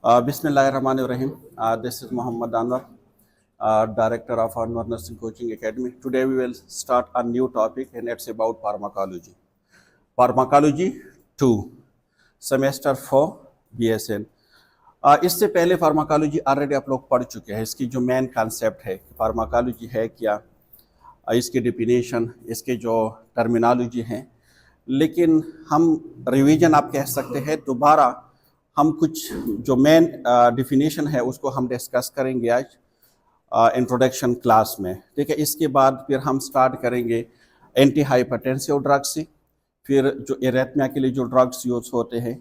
Bismillahirrahmanirrahim. This is Muhammad Anwar, Director of Anwar Nursing Coaching Academy. Today we will start a new topic and it's about pharmacology. Pharmacology 2, Semester 4, BSN. इससे पहले pharmacology already आप लोग पढ़ चुके हैं। इसकी जो मेन कॉन्सेप्ट है फार्माकोलॉजी है क्या, इसकी डिफिनेशन, इसके जो टर्मिनोलॉजी हैं, लेकिन हम रिवीजन आप कह सकते हैं। दोबारा हम कुछ जो मेन डिफिनेशन है उसको हम डिस्कस करेंगे आज इंट्रोडक्शन क्लास में, ठीक है। इसके बाद फिर हम स्टार्ट करेंगे एंटी हाइपरटेंसिव ड्रग्स से, फिर जो एरेथमिया के लिए जो ड्रग्स यूज़ होते हैं,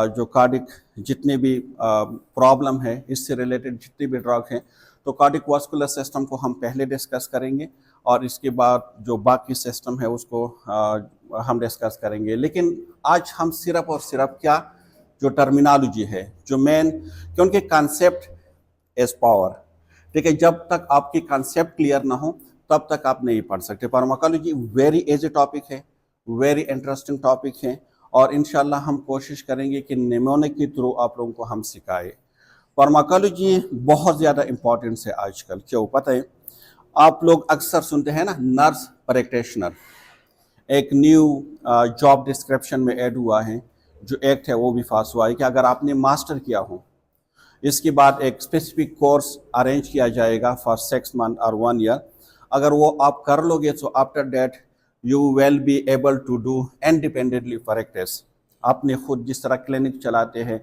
जो कार्डिक जितने भी प्रॉब्लम है इससे रिलेटेड जितने भी ड्रग हैं, तो कार्डिक वास्कुलर सिस्टम को हम पहले डिस्कस करेंगे और इसके बाद जो बाकी सिस्टम है उसको हम डिस्कस करेंगे। लेकिन आज हम सिर्फ और सिर्फ क्या जो टर्मिनोलॉजी है, जो मेन, क्योंकि कॉन्सेप्ट इज पावर, ठीक है। जब तक आपकी कॉन्सेप्ट क्लियर ना हो तब तक आप नहीं पढ़ सकते। फार्माकोलॉजी वेरी इजी टॉपिक है, वेरी इंटरेस्टिंग टॉपिक है और इंशाल्लाह हम कोशिश करेंगे कि नमूने के थ्रू आप लोगों को हम सिखाएं। फार्माकोलॉजी बहुत ज़्यादा इम्पोर्टेंस है आजकल। क्यों पता है? आप लोग अक्सर सुनते हैं ना, नर्स प्रैक्टिशनर एक न्यू जॉब डिस्क्रिप्शन में ऐड हुआ है, जो एक्ट है वो भी पास हुआ है कि अगर आपने मास्टर किया हो, इसके बाद एक स्पेसिफिक कोर्स अरेंज किया जाएगा फॉर 6 मंथ और 1 ईयर। अगर वो आप कर लोगे तो after that you will be able to do independently practice. आपने खुद जिस तरह क्लिनिक चलाते हैं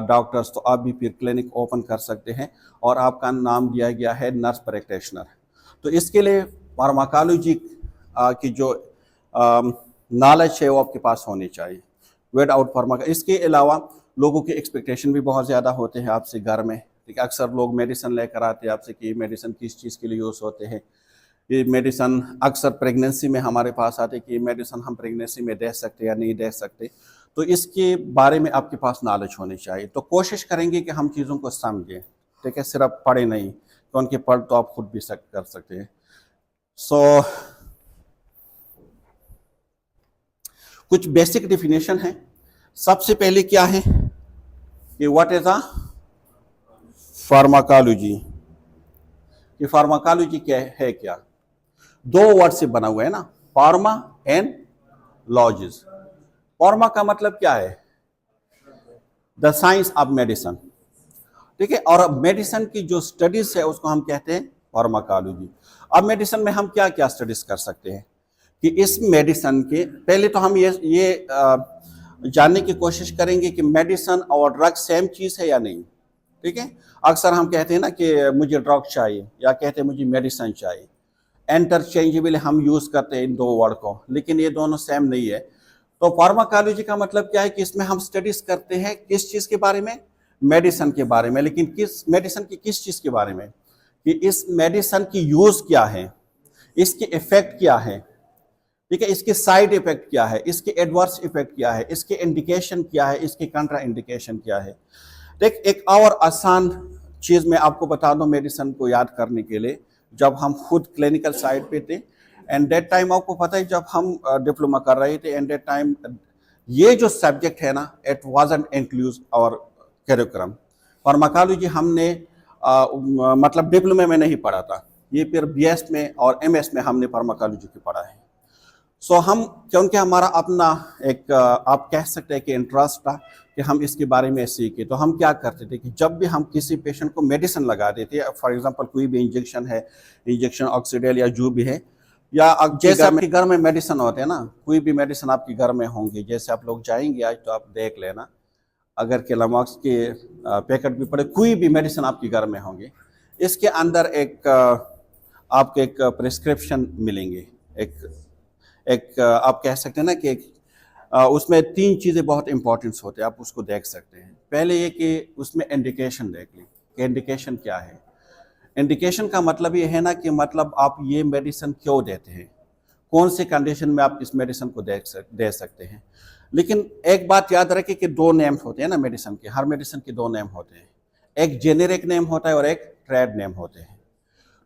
डॉक्टर्स, तो आप भी फिर क्लिनिक ओपन कर सकते हैं और आपका नाम दिया गया है नर्स प्रैक्टिशनर। तो इसके लिए फार्माकोलॉजी की जो नॉलेज है वो आपके पास होनी चाहिए विदाउट फार्मा। इसके अलावा लोगों के एक्सपेक्टेशन भी बहुत ज़्यादा होते हैं आपसे घर में, ठीक है। अक्सर लोग मेडिसिन लेकर आते हैं आपसे कि मेडिसिन किस चीज़ के लिए यूज़ होते हैं। ये मेडिसिन अक्सर प्रेगनेंसी में हमारे पास आते कि मेडिसिन हम प्रेगनेंसी में दे सकते या नहीं दे सकते, तो इसके बारे में आपके पास नॉलेज होनी चाहिए। तो कोशिश करेंगे कि हम चीज़ों को समझें, ठीक है, सिर्फ पढ़े नहीं, क्योंकि पढ़ तो आप खुद भी कर सकते हैं। सो कुछ बेसिक डिफिनेशन है। सबसे पहले क्या है कि व्हाट इज अ फार्माकोलॉजी। ये फार्माकोलॉजी क्या है? क्या दो वर्ड से बना हुआ है ना, फार्मा एंड लॉजिस। फार्मा का मतलब क्या है? द साइंस ऑफ मेडिसिन, ठीक है। और मेडिसिन की जो स्टडीज है उसको हम कहते हैं फार्माकोलॉजी। अब मेडिसिन में हम क्या क्या स्टडीज कर सकते हैं कि इस मेडिसिन के पहले तो हम ये जानने की कोशिश करेंगे कि मेडिसिन और ड्रग सेम चीज़ है या नहीं, ठीक है। अक्सर हम कहते हैं ना कि मुझे ड्रग चाहिए या कहते हैं मुझे मेडिसिन चाहिए, इंटरचेंजेबल हम यूज़ करते हैं इन दो वर्ड को, लेकिन ये दोनों सेम नहीं है। तो फार्माकोलॉजी का मतलब क्या है कि इसमें हम स्टडीज करते हैं किस चीज़ के बारे में? मेडिसिन के बारे में। लेकिन किस मेडिसिन की किस चीज़ के बारे में? कि इस मेडिसिन की यूज़ क्या है, इसके इफेक्ट क्या है, ठीक है, इसके साइड इफेक्ट क्या है, इसके एडवर्स इफेक्ट क्या है, इसके इंडिकेशन क्या है, इसके कंट्रा इंडिकेशन क्या है। देख, एक और आसान चीज़ मैं आपको बता दूं मेडिसिन को याद करने के लिए। जब हम खुद क्लिनिकल साइड पे थे एंड दैट टाइम, आपको पता है जब हम डिप्लोमा कर रहे थे एंड दैट टाइम ये जो सब्जेक्ट है ना, इट वाजंट इंक्लूड और करिकुलम। फार्माकोलॉजी हमने मतलब डिप्लोमा में नहीं पढ़ा था, ये फिर बीएस में और एमएस में हमने फार्माकोलॉजी की पढ़ा है। सो हम, क्योंकि हमारा अपना एक आप कह सकते हैं कि इंटरेस्ट था कि हम इसके बारे में सीखे, तो हम क्या करते थे कि जब भी हम किसी पेशेंट को मेडिसिन लगा देते, फॉर एग्जांपल कोई भी इंजेक्शन है, इंजेक्शन ऑक्सीडेल या जो भी है, या जैसे आपके घर में मेडिसिन होते हैं ना, कोई भी मेडिसिन आपके घर में होंगे, जैसे आप लोग जाएंगे आज तो आप देख लेना, अगर केलामॉक्स के पैकेट भी पड़े, कोई भी मेडिसिन आपके घर में होंगे, इसके अंदर एक आपको एक प्रिस्क्रिप्शन मिलेंगे, एक आप कह सकते हैं ना कि उसमें 3 चीज़ें बहुत इंपॉर्टेंट होते हैं, आप उसको देख सकते हैं। पहले ये कि उसमें इंडिकेशन देख लें कि इंडिकेशन क्या है। इंडिकेशन का मतलब ये है ना कि मतलब आप ये मेडिसिन क्यों देते हैं, कौन से कंडीशन में आप इस मेडिसिन को दे सकते हैं। लेकिन एक बात याद रखें कि 2 नेम होते हैं ना मेडिसिन के, हर मेडिसिन के 2 नेम होते हैं, एक जेनेरिक नेम होता है और एक ट्रेड नेम होते हैं।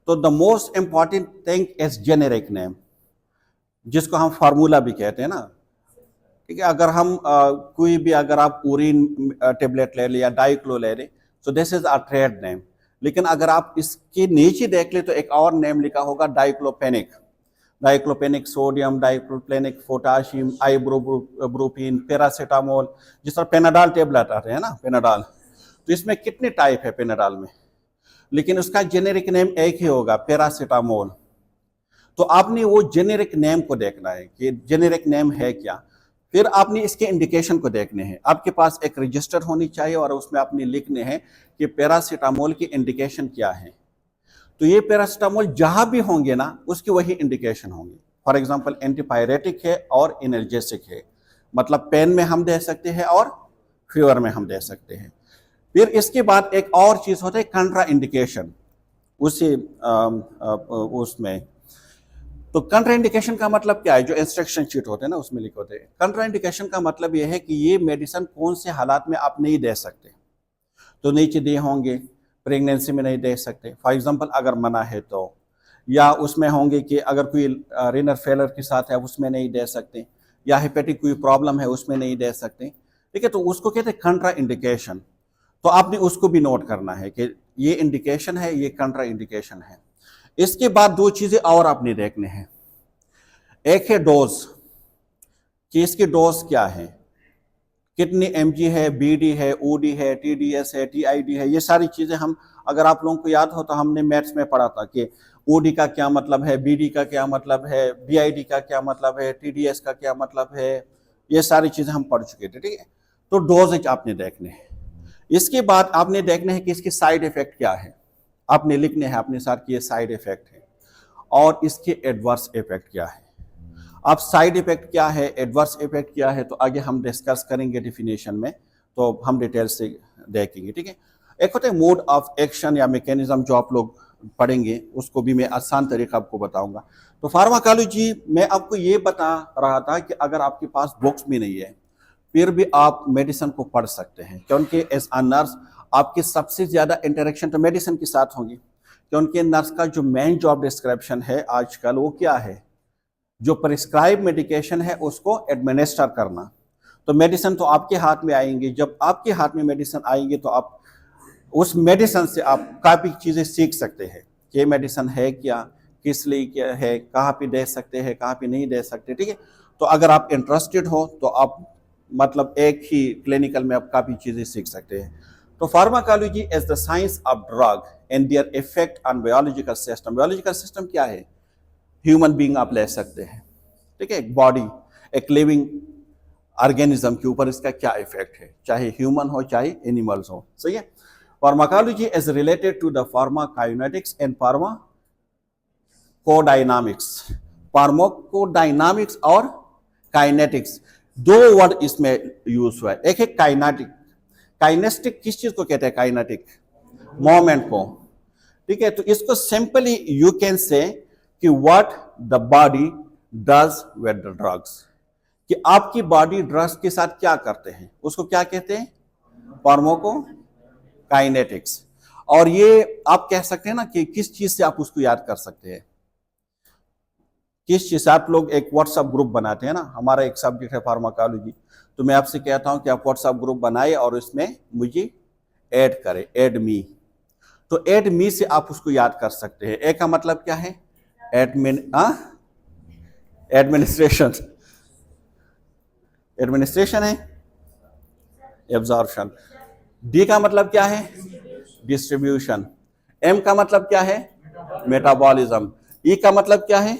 तो the most important thing is generic name, जिसको हम फार्मूला भी कहते हैं ना, ठीक है, अगर हम कोई भी, अगर आप यूरिन टेबलेट ले लें या डाइक्लो ले लें, so this is a trade name. लेकिन अगर आप इसके नीचे देख ले तो एक और नेम लिखा होगा डाइक्लोपेनिक, डाइक्लोपेनिक सोडियम, डाइक्लोपेनिक पोटाशियम, आइब्रोब्रूपिन, पैरासीटामोल, जिस तरह पेनाडाल टेबलेट आते हैं ना, पेनाडाल। तो इसमें कितने टाइप है पेनाडाल में, लेकिन उसका जेनेरिक नेम एक ही होगा, पैरासीटामोल। तो आपने वो जेनेरिक नेम को देखना है कि जेनेरिक नेम है क्या, फिर आपने इसके इंडिकेशन को देखने हैं। आपके पास एक रजिस्टर होनी चाहिए और उसमें आपने लिखने हैं कि पैरासीटामोल की इंडिकेशन क्या है। तो ये पैरासीटामोल जहां भी होंगे ना, उसकी वही इंडिकेशन होंगे। फॉर एग्जांपल एंटीपायरेटिक है और एनर्जेसिक है, मतलब पेन में हम दे सकते हैं और फीवर में हम दे सकते हैं। फिर इसके बाद एक और चीज होता है कंट्रा इंडिकेशन, उसी उसमें। तो कंट्रा इंडिकेशन का मतलब क्या है, जो इंस्ट्रक्शन शीट होते हैं ना उसमें लिखे होते हैं। कंट्रा इंडिकेशन का मतलब यह है कि ये मेडिसिन कौन से हालात में आप नहीं दे सकते। तो नीचे दिए होंगे, प्रेगनेंसी में नहीं दे सकते, फॉर एग्जांपल अगर मना है तो, या उसमें होंगे कि अगर कोई रीनल फेलर के साथ है उसमें नहीं दे सकते, या हेपेटिक कोई प्रॉब्लम है उसमें नहीं दे सकते। ठीक है, तो उसको कहते हैं कंट्रा इंडिकेशन। तो आपने उसको भी नोट करना है कि ये इंडिकेशन है, ये कंट्रा इंडिकेशन है। इसके बाद दो चीजें और आपने देखने हैं। एक है डोज, कि इसकी डोज क्या है, कितनी mg है, bd है, od है, tds है, tid है। ये सारी चीजें हम, अगर आप लोगों को याद हो तो हमने मैथ्स में पढ़ा था कि od का क्या मतलब है, bd का क्या मतलब है, bid का क्या मतलब है, tds का क्या मतलब है, ये सारी चीजें हम पढ़ चुके थे। ठीक है, तो डोज आपने देखने हैं। इसके बाद आपने देखने हैं कि इसके साइड इफेक्ट क्या है, आपने लिखने हैं अपने साथ कि ये साइड इफेक्ट है, और इसके एडवर्स इफेक्ट क्या है। अब साइड इफेक्ट क्या है, एडवर्स इफेक्ट क्या है, तो आगे हम डिस्कस करेंगे डिफिनेशन में, तो हम डिटेल से देखेंगे। ठीक है, एक होता है मोड ऑफ एक्शन या मैकेनिज्म, जो आप लोग पढ़ेंगे उसको भी मैं आसान तरीका आपको बताऊंगा। तो फार्माकोलॉजी में आपको ये बता रहा था कि अगर आपके पास बुक्स भी नहीं है फिर भी आप मेडिसिन को पढ़ सकते हैं, क्योंकि एज अ नर्स आपकी सबसे ज्यादा इंटरेक्शन तो मेडिसिन के साथ होगी, क्योंकि नर्स का जो मेन जॉब डिस्क्रिप्शन है आजकल वो क्या है, जो प्रिस्क्राइब मेडिकेशन है उसको एडमिनिस्टर करना। तो मेडिसिन तो आपके हाथ में आएंगे, जब आपके हाथ में मेडिसिन आएंगे तो आप उस मेडिसिन से आप काफ़ी चीज़ें सीख सकते हैं कि ये मेडिसिन है क्या, किस लिए क्या है, कहाँ पे दे सकते हैं, कहाँ पे नहीं दे सकते। ठीक है, तो अगर आप इंटरेस्टेड हो तो आप मतलब एक ही क्लिनिकल में आप काफ़ी चीज़ें सीख सकते हैं। तो pharmacology is the science of drug and their effect on biological system. Biological system क्या है, ह्यूमन बीइंग आप ले सकते हैं। ठीक है, एक बॉडी, एक लिविंग ऑर्गेनिज्म के ऊपर इसका क्या इफेक्ट है, चाहे ह्यूमन हो चाहे एनिमल्स हो। सही है, pharmacology is related to the pharmacokinetics and pharmacodynamics. Pharmacodynamics और काइनेटिक्स दो वर्ड इसमें यूज हुआ है। एक है काइनेटिक, काइनेस्टिक किस चीज को कहते हैं, काइनेटिक मोमेंट को। ठीक है, तो इसको सिंपली यू कैन से कि what the body does with the drugs, कि आपकी बॉडी ड्रग्स के साथ क्या करते हैं, उसको क्या कहते हैं, फार्माकोकाइनेटिक्स। और ये आप कह सकते हैं ना कि किस चीज से आप उसको याद कर सकते हैं, किस चीज से। आप लोग एक व्हाट्सएप ग्रुप बनाते हैं ना, हमारा एक सब्जेक्ट है फार्माकोलॉजी, तो मैं आपसे कहता हूं कि आप व्हाट्सएप ग्रुप बनाए और इसमें मुझे ऐड करें, ऐड मी। तो ऐड मी से आप उसको याद कर सकते हैं। ए का मतलब क्या है, एडमिनिस्ट्रेशन, एडमिनिस्ट्रेशन है, एब्जॉर्प्शन। डी का मतलब क्या है, डिस्ट्रीब्यूशन। एम का मतलब क्या है, मेटाबॉलिज्म। ई का मतलब क्या है,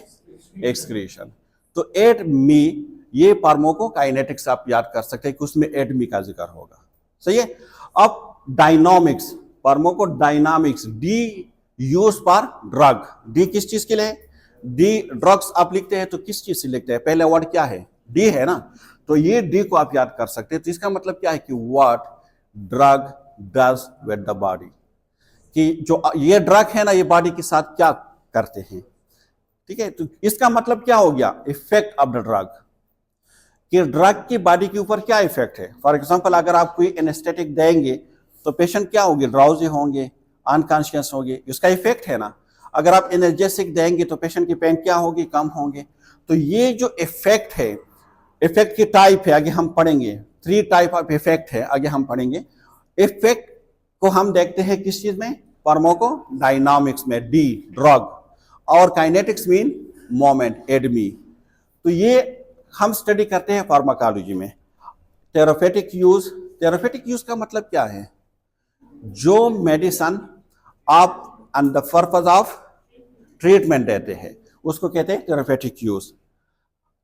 एक्सक्रीशन। तो एड मी, ये फार्माकोकाइनेटिक्स आप याद कर सकते हैं कि उसमें एड मी का जिक्र होगा। सही है। अब dynamics, pharmacodynamics, D use for drug. D किस चीज के लिए, डी ड्रग्स आप लिखते हैं तो किस चीज से लिखते हैं, पहले वर्ड क्या है, डी है ना, तो ये डी को आप याद कर सकते हैं। तो इसका मतलब क्या है कि what drug does with the body, कि जो ये ड्रग है ना ये बॉडी के साथ क्या करते हैं। ठीक है, तो इसका मतलब क्या हो गया, इफेक्ट ऑफ द ड्रग, कि ड्रग की बॉडी के ऊपर क्या इफेक्ट है। फॉर एग्जांपल अगर आप कोई एनेस्थेटिक देंगे तो पेशेंट क्या होंगे, ड्राउजी होंगे, अनकॉन्शियस होंगे, इसका इफेक्ट है ना। अगर आप एनर्जेसिक देंगे तो पेशेंट की पेन क्या होगी, कम होंगे। तो ये जो इफेक्ट है इफेक्ट की टाइप है, आगे हम पढ़ेंगे। 3 टाइप ऑफ इफेक्ट है, आगे हम पढ़ेंगे। इफेक्ट को हम देखते हैं किस चीज में? फार्माकोडायनामिक्स में, डी ड्रग, और काइनेटिक्स मीन मोमेंट, एडमी। तो ये हम स्टडी करते हैं फार्माकोलॉजी में। थेरापेटिक यूज, थेरापेटिक यूज का मतलब क्या है? जो मेडिसिन आप and the purpose of treatment देते हैं उसको कहते हैं therapeutic use.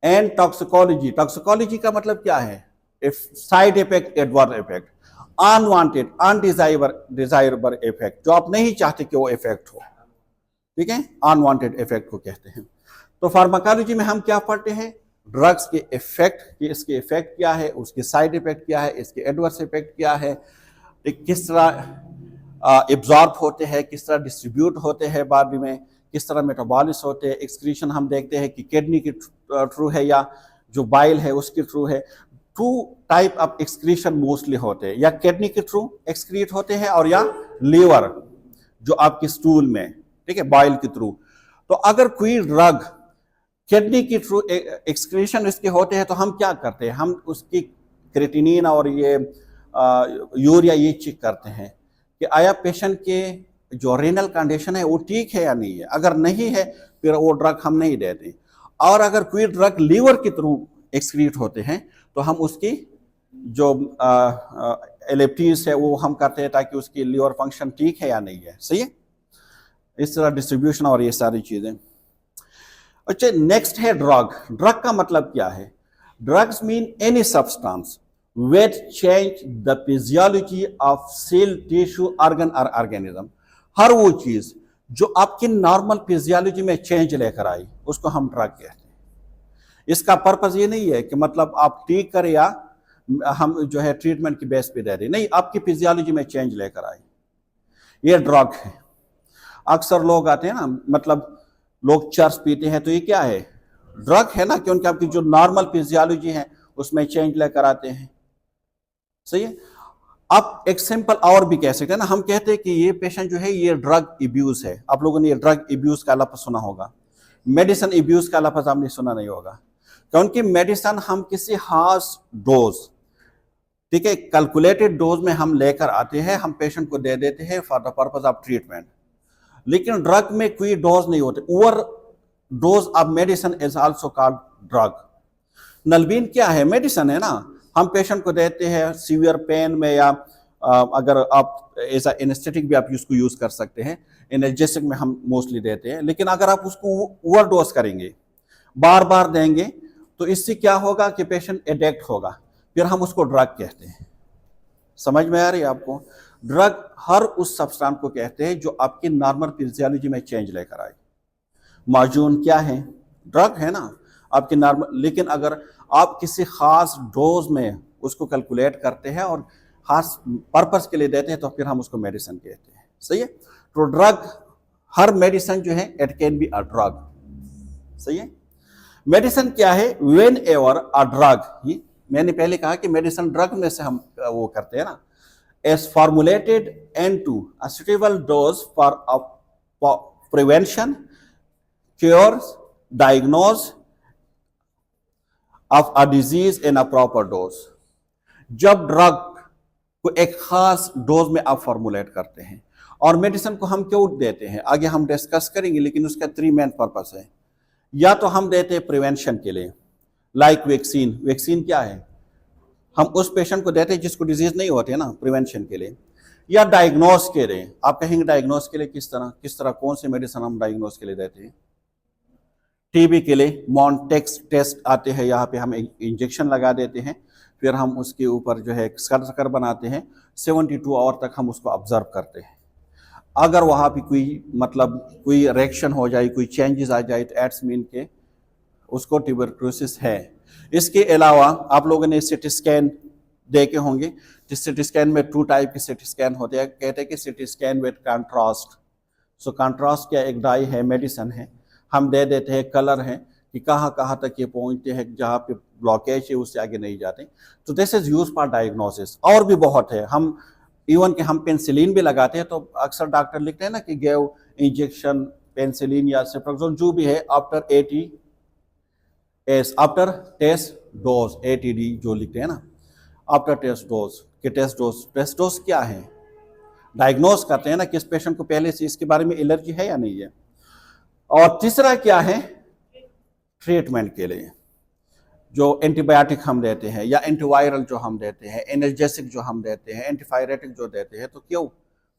And toxicology, toxicology का मतलब क्या है? Side effect, adverse effect, unwanted, undesirable effect, जो आप नहीं चाहते कि वो इफेक्ट हो, ठीक है, अनवांटेड इफेक्ट को कहते हैं। तो फार्माकोलॉजी में हम क्या पढ़ते हैं? ड्रग्स के इफेक्ट, कि इसके इफेक्ट क्या है, उसके साइड इफेक्ट क्या है, इसके एडवर्स इफेक्ट क्या है, किस तरह एब्जॉर्ब होते हैं, किस तरह डिस्ट्रीब्यूट होते हैं बॉडी में, किस तरह मेटाबॉलिस होते हैं। एक्सक्रीशन हम देखते हैं कि किडनी के थ्रू है या जो बाइल है उसके थ्रू है। 2 टाइप ऑफ एक्सक्रीशन मोस्टली होते हैं, या किडनी के थ्रू एक्सक्रीट होते हैं और या लीवर जो आपकी स्टूल में, ठीक है, बाइल के थ्रू। तो अगर कोई ड्रग किडनी के थ्रू एक्सक्रीशन इसके होते हैं तो हम क्या करते हैं? हम उसकी क्रेटिनिन और ये यूरिया ये चेक करते हैं कि आया पेशेंट के जो रेनल कंडीशन है वो ठीक है या नहीं है। अगर नहीं है फिर वो ड्रग हम नहीं देते। और अगर कोई ड्रग लीवर के थ्रू एक्सक्रीट होते हैं तो हम उसकी जो एलिप्टीज है वो हम करते हैं ताकि उसकी लीवर फंक्शन ठीक है या नहीं है। सही है, इस तरह डिस्ट्रीब्यूशन और ये सारी चीजें। अच्छा, नेक्स्ट है ड्रग। ड्रग का मतलब क्या है? Drugs mean any substance which change the physiology of cell, tissue, organ और ऑर्गेनिज्म। हर वो चीज जो आपकी नॉर्मल फिजियोलॉजी में चेंज लेकर आई उसको हम ड्रग कहते हैं। इसका पर्पस ये नहीं है कि मतलब आप ठीक करें या हम जो है ट्रीटमेंट की बेस पे दे दें, नहीं, आपकी फिजियोलॉजी में चेंज लेकर आई, ये ड्रग है। अक्सर लोग आते हैं ना, मतलब लोग चर्च पीते हैं तो ये क्या है? ड्रग है ना, क्योंकि आपकी जो नॉर्मल फिजियोलॉजी है उसमें चेंज लेकर आते हैं। सही है। आप एक सिंपल और भी कह सकते हैं ना, हम कहते हैं कि ये पेशेंट जो है ये ड्रग इब्यूज है। आप लोगों ने ये ड्रग इब्यूज का लफ्ज सुना होगा, मेडिसिन इब्यूज का लफ्ज आपने सुना नहीं होगा, क्योंकि मेडिसिन हम किसी खास डोज, ठीक है, कैलकुलेटेड डोज में हम लेकर आते हैं, हम पेशेंट को दे देते हैं for the purpose of treatment. लेकिन ड्रग में कोई डोज नहीं होते। Over dose of medicine is also called drug. नलबीन क्या है? मेडिसिन है ना, हम पेशेंट को देते हैं सीवियर पेन में, या अगर आप ऐसा एनेस्थेटिक भी आप उसको यूज कर सकते हैं, एनाल्जेसिक में हम मोस्टली देते हैं। लेकिन अगर आप उसको ओवर डोज करेंगे, बार बार देंगे, तो इससे क्या होगा कि पेशेंट एडिक्ट होगा, फिर हम उसको ड्रग कहते हैं। समझ में आ रही है आपको? ड्रग हर उस सब्सटेंस को कहते हैं जो आपकी नॉर्मल फिजियोलॉजी में चेंज लेकर आए। माजून क्या है? ड्रग है ना आपकी नॉर्मल। लेकिन अगर आप किसी खास डोज में उसको कैलकुलेट करते हैं और खास पर्पस के लिए देते हैं तो फिर हम उसको मेडिसिन कहते हैं। सही है। तो ड्रग, हर मेडिसिन जो है it can be a drug. सही है। मेडिसिन क्या है? व्हेन एवर अ ड्रग, मैंने पहले कहा कि मेडिसिन ड्रग में से हम वो करते हैं ना, is formulated into a suitable dose for prevention, cure, diagnose of a disease in a proper dose। जब ड्रग को एक खास डोज में आप फॉर्मुलेट करते हैं, और मेडिसिन को हम क्यों देते हैं आगे हम डिस्कस करेंगे, लेकिन उसका 3 मेन पर्पस है। या तो हम देते हैं प्रिवेंशन के लिए, लाइक वैक्सीन। वैक्सीन क्या है? हम उस पेशेंट को देते हैं जिसको डिजीज नहीं होती है ना, प्रिवेंशन के लिए। या डायग्नोस के लिए, आप कहेंगे डायग्नोस के लिए किस तरह कौन से मेडिसिन हम डायग्नोस के लिए देते हैं? टीबी के लिए मॉन्टेक्स टेस्ट आते हैं, यहाँ पे हम इंजेक्शन लगा देते हैं, फिर हम उसके ऊपर जो है स्कर बनाते हैं, 72 आवर तक हम उसको ऑब्जर्व करते हैं। अगर वहाँ पे कोई रिएक्शन हो जाए, कोई चेंजेस आ जाए, तो एट्स मीन के उसको ट्यूबरक्लोसिस है। इसके अलावा आप लोगों ने सीटी स्कैन देखे होंगे। सीटी स्कैन में 2 टाइप के सीटी स्कैन होते हैं। कहते हैं कि CT scan with contrast. So contrast क्या एक डाई है, मेडिसिन है, हम दे देते हैं, कलर है कि कहाँ कहाँ तक ये पहुँचते हैं, जहाँ पे ब्लॉकेज है उससे आगे नहीं जाते। तो this is use for diagnosis. और भी बहुत है, हम इवन कि हम पेंसिलिन भी लगाते हैं, तो अक्सर डॉक्टर लिखते हैं ना कि गेव इंजेक्शन पेंसिलिन या सेफ्रोक्सोल जो भी है आफ्टर 80 एस आफ्टर टेस्ट डोज, ATD जो लिखते हैं ना, आफ्टर टेस्ट डोज के टेस्ट डोज क्या है, डायग्नोज करते हैं ना किस पेशेंट को पहले से इसके बारे में एलर्जी है या नहीं है। और तीसरा क्या है, ट्रीटमेंट के लिए जो एंटीबायोटिक हम देते हैं या एंटीवायरल जो हम देते हैं, एनर्जेसिक जो हम देते हैं, एंटीपायरेटिक जो देते हैं, तो क्यों,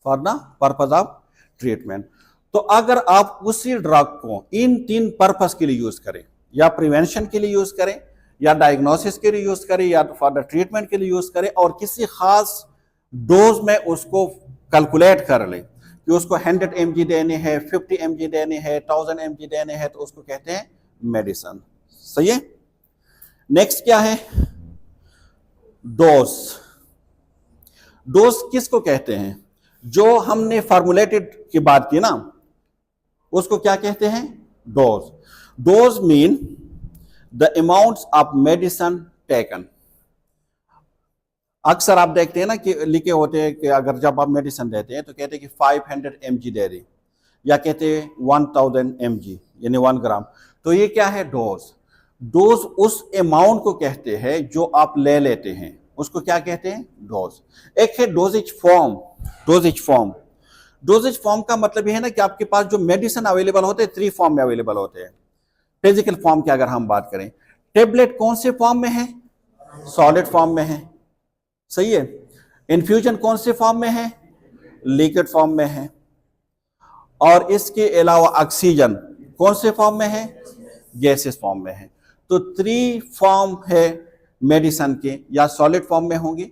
for the purpose of treatment. तो अगर आप उसी ड्रग को इन 3 पर्पस के लिए यूज करें, या प्रिवेंशन के लिए यूज करें, या डायग्नोसिस के लिए यूज करें, या फॉर द ट्रीटमेंट के लिए यूज करें, और किसी खास डोज में उसको कैलकुलेट कर लें कि उसको 100 mg देने हैं, 50 mg देने हैं, 1000 mg देने हैं, तो उसको कहते हैं मेडिसिन। सही है। नेक्स्ट क्या है, डोज। डोज किसको कहते हैं, जो हमने फार्मूलेटेड की बात की ना, उसको क्या कहते हैं, dose. Dose mean the amounts of medicine taken. अक्सर आप देखते हैं ना कि लिखे होते हैं कि अगर जब आप मेडिसिन देते हैं तो कहते हैं कि 500 mg दे रही, या कहते हैं 1000 mg यानी 1 ग्राम। तो ये क्या है, डोज। डोज उस अमाउंट को कहते हैं जो आप ले लेते हैं, उसको क्या कहते हैं, डोज। एक है doses form. Doses form, doses form का मतलब ये है ना कि आपके पास जो मेडिसिन अवेलेबल होते हैं 3 फॉर्म में अवेलेबल होते हैं। फिजिकल फॉर्म की अगर हम बात करें, टेबलेट कौन से फॉर्म में है, सॉलिड फॉर्म में है। सही है। इन्फ्यूजन कौन से फॉर्म में है, लिक्विड फॉर्म में है। और इसके अलावा ऑक्सीजन कौन से फॉर्म में है, गैसेस फॉर्म में है। तो 3 फॉर्म है मेडिसिन के, या सॉलिड फॉर्म में होंगे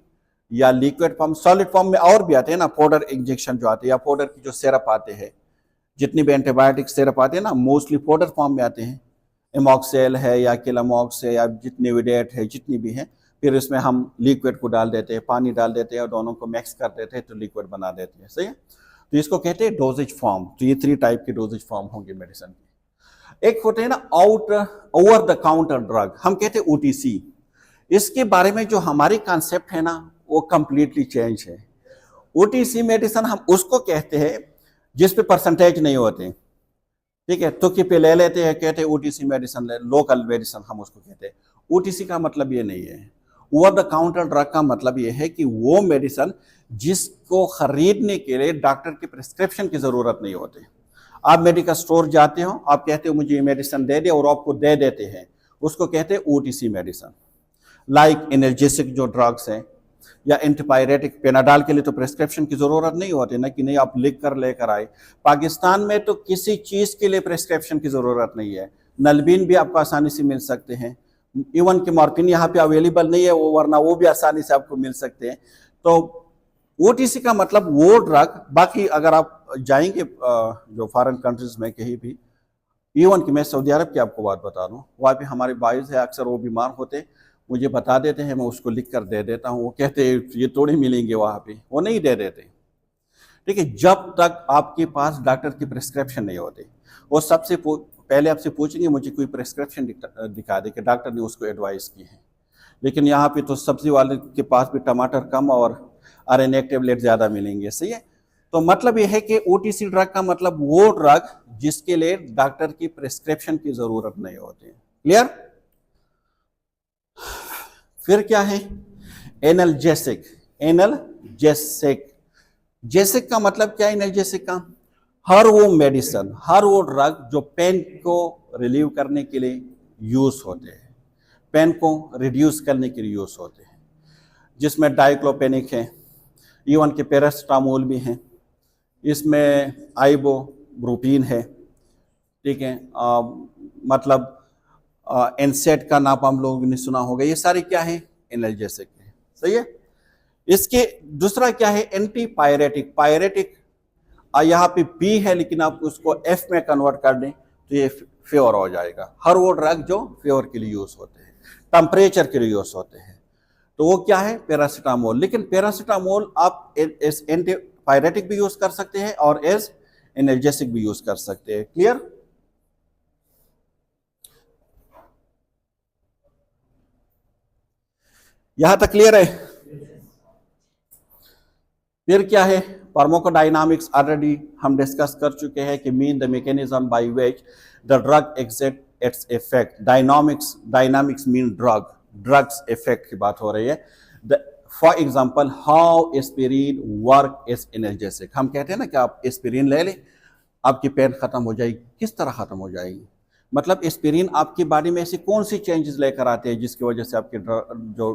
या लिक्विड फॉर्म। सॉलिड फॉर्म में और भी आते हैं ना, पाउडर इंजेक्शन जो आते हैं, या पाउडर की जो सिरप आते हैं, जितनी भी एंटीबायोटिक सिरप आते हैं ना, मोस्टली पाउडर फॉर्म में आते हैं। एमॉक्सेल है या किलामॉक्स है या जितनी विडेट है, जितनी भी है, फिर इसमें हम लिक्विड को डाल देते हैं, पानी डाल देते हैं और दोनों को मिक्स कर देते हैं तो लिक्विड बना देते हैं। सही है। तो इसको कहते हैं डोजेज फॉर्म। तो ये 3 टाइप के डोजेज फॉर्म होंगे मेडिसिन के। एक होते हैं ना ओवर द काउंटर ड्रग, हम कहते हैं OTC। इसके बारे में जो हमारी कॉन्सेप्ट है ना, वो कंप्लीटली चेंज है। OTC मेडिसिन हम उसको कहते हैं जिस पे परसेंटेज नहीं होते, ठीक है, तो कि पे ले लेते हैं, कहते हैं OTC मेडिसिन, लोकल मेडिसिन हम उसको कहते हैं। OTC का मतलब ये नहीं है। ओवर द काउंटर ड्रग का मतलब ये है कि वो मेडिसिन जिसको खरीदने के लिए डॉक्टर की प्रिस्क्रिप्शन की जरूरत नहीं होती। आप मेडिकल स्टोर जाते हो, आप कहते हो मुझे ये मेडिसिन दे दे, और आपको दे देते हैं, उसको कहते हैं OTC मेडिसिन। लाइक एनर्जेसिक जो ड्रग्स हैं, या एंटीपायरेटिक, पेनाडाल के लिए तो प्रिस्क्रिप्शन की जरूरत नहीं होती ना, कि नहीं आप लिख कर लेकर आए। पाकिस्तान में तो किसी चीज के लिए प्रिस्क्रिप्शन की जरूरत नहीं है। नलबीन भी आपको आसानी से मिल सकते हैं, इवन कि मॉर्फिन यहाँ पे अवेलेबल नहीं है वो, वरना वो भी आसानी से आपको मिल सकते हैं। तो OTC का मतलब वो ड्रग। बाकी अगर आप जाएंगे जो फॉरेन कंट्रीज में कहीं भी, इवन कि मैं सऊदी अरब की आपको बात बता दूं, वहाँ पे हमारे भाइयों है, अक्सर वो बीमार होते, मुझे बता देते हैं, मैं उसको लिख कर दे देता हूँ। वो कहते हैं ये थोड़ी मिलेंगे वहाँ पे, वो नहीं दे देते। ठीक है, जब तक आपके पास डॉक्टर की प्रिस्क्रिप्शन नहीं होती। वो सबसे पहले आपसे पूछेंगे मुझे कोई प्रिस्क्रिप्शन दिखा दे कि डॉक्टर ने उसको एडवाइस की है। लेकिन यहाँ पे तो सब्जी वाले के पास भी टमाटर कम और RNA टेबलेट ज़्यादा मिलेंगे। सही है। तो मतलब ये है कि OTC ड्रग का मतलब वो ड्रग जिसके लिए डॉक्टर की प्रिस्क्रिप्शन की जरूरत नहीं होती। क्लियर। फिर क्या है, एनाल्जेसिक। एनाल्जेसिक, जेसिक का मतलब क्या है, एनाल्जेसिक का हर वो मेडिसिन, हर वो ड्रग जो पेन को रिलीव करने के लिए यूज होते हैं, पेन को रिड्यूस करने के लिए यूज होते हैं, जिसमें डाइक्लोपेनिक है, इवन के पैरासिटामोल भी हैं, इसमें आइबोब्रूफीन है, ठीक है, मतलब एनसेट का नाम हम लोगों ने सुना होगा। ये सारे क्या है, एनाल्जेसिक है। सही है। इसके दूसरा क्या है, एंटीपायरेटिक। पायरेटिक यहाँ पे पी है, लेकिन आप उसको F में कन्वर्ट कर दें तो ये फेवर हो जाएगा। हर वो ड्रग जो फेवर के लिए यूज होते हैं, टेम्परेचर के लिए यूज होते हैं, तो वो क्या है, पैरासिटामोल। लेकिन पैरासिटामोल आप एज एंटीपायरेटिक भी यूज कर सकते हैं और एज एनाल्जेसिक भी यूज कर सकते हैं। क्लियर। यहां तक क्लियर है। फिर क्या है, फार्माकोडायनामिक्स ऑलरेडी हम डिस्कस कर चुके हैं कि mean the mechanism by which the drug its effect, dynamics mean drugs effect की बात हो रही है। For example, how aspirin work is energetic. हम कहते हैं ना कि आप एस्पिरिन ले लें, आपकी पेन खत्म हो जाएगी। किस तरह खत्म हो जाएगी? मतलब एस्पिरिन आपकी बॉडी में ऐसी कौन सी चेंजेस लेकर आते हैं जिसकी वजह से आपके जो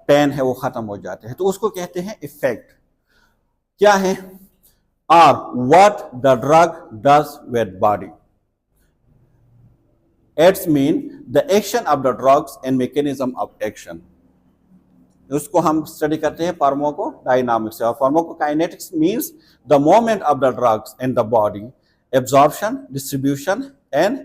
पेन है वो खत्म हो जाते हैं, तो उसको कहते हैं इफेक्ट। क्या है? और what the drug does with body. It's mean the action of the drugs and mechanism of action. उसको हम स्टडी करते हैं फार्माकोडायनामिक्स से। और pharmacokinetics means the movement of the drugs in the body, absorption, distribution and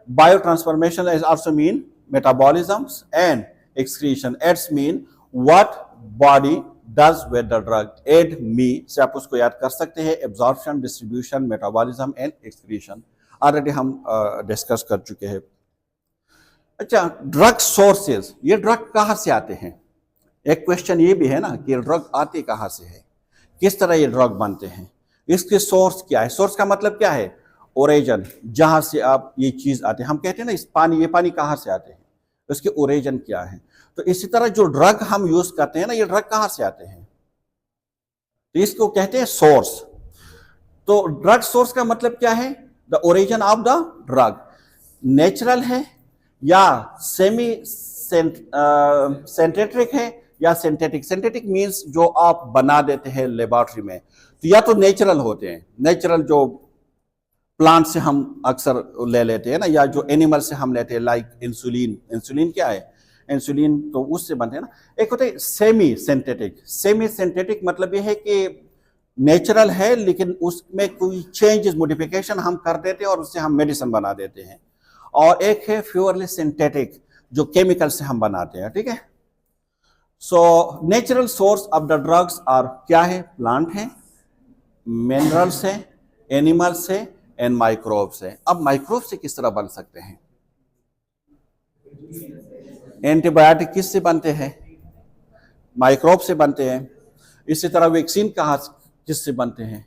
biotransformation is also mean metabolisms and excretion. It's mean what body does with the drug. ADME से आप उसको याद कर सकते हैं, absorption, distribution, metabolism and excretion. Already हम discuss कर चुके हैं। अच्छा, ड्रग सोर्सेज, ये ड्रग कहां से आते हैं? एक क्वेश्चन ये भी है ना कि ड्रग आते कहां से है, किस तरह ये ड्रग बनते हैं, इसके सोर्स क्या है। सोर्स का मतलब क्या है? ओरिजिन, जहां से आप ये चीज आते हैं। हम कहते हैं ना इस पानी, ये पानी कहां से आते हैं, उसके ओरिजिन क्या है। तो इसी तरह जो ड्रग हम यूज करते हैं ना, ये ड्रग कहां से आते हैं, तो इसको कहते हैं सोर्स। तो ड्रग सोर्स का मतलब क्या है? The origin of the drug natural है या सेमी सिंथेटिक है या सिंथेटिक। सिंथेटिक मींस जो आप बना देते हैं लेबोरेटरी में, तो या तो नेचुरल होते हैं, नेचुरल जो प्लांट से हम अक्सर ले लेते हैं ना, या जो एनिमल से हम लेते हैं, लाइक इंसुलिन। इंसुलिन क्या है? इंसुलिन तो उससे बनते हैं ना। एक होता है सेमी सिंथेटिक। सेमी सिंथेटिक मतलब ये है कि नेचुरल है लेकिन उसमें कोई चेंजेस, मॉडिफिकेशन हम कर देते हैं और उससे हम मेडिसिन बना देते हैं। और एक है प्योरली सिंथेटिक, जो केमिकल से हम बनाते हैं। ठीक है। So natural source of the drugs are क्या है? प्लांट है, मिनरल्स है, एनिमल्स है एंड माइक्रोब्स है। अब माइक्रोब से किस तरह बन सकते हैं? एंटीबायोटिक किससे बनते हैं? माइक्रोब से बनते हैं। इसी तरह वैक्सीन किससे बनते हैं?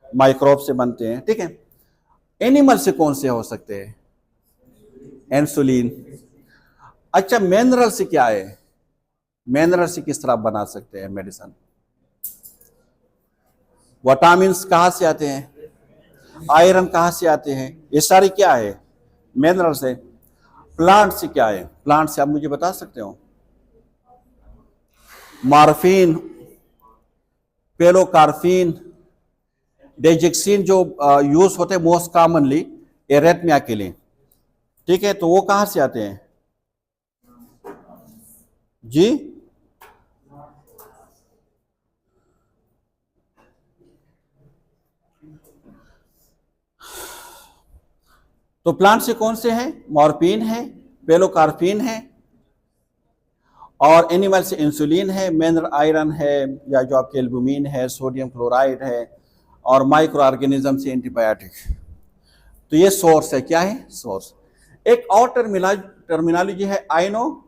माइक्रोब से बनते हैं। ठीक है। एनिमल से कौन से हो सकते हैं? इंसुलिन। अच्छा, मिनरल से क्या है? मिनरल से किस तरह बना सकते हैं मेडिसिन? विटामिन कहां से आते हैं? आयरन कहां से आते हैं? ये सारी क्या है? मिनरल से। प्लांट से क्या है? प्लांट से आप मुझे बता सकते हो? मॉर्फिन, पेलोकार्फिन, डेजेक्सिन जो यूज होते हैं मोस्ट कॉमनली एरेथमिया के लिए। ठीक है, तो वो कहां से आते हैं जी? तो प्लांट से कौन से हैं? मॉर्फिन है, पेलोकार्फिन है, और एनिमल से इंसुलिन है, मिनरल आयरन है, या जो आपके एल्बुमिन है, सोडियम क्लोराइड है, और माइक्रो ऑर्गेनिज्म से एंटीबायोटिक। तो ये सोर्स है। क्या है? सोर्स। एक और टर्मिनोलॉजी है आयनो,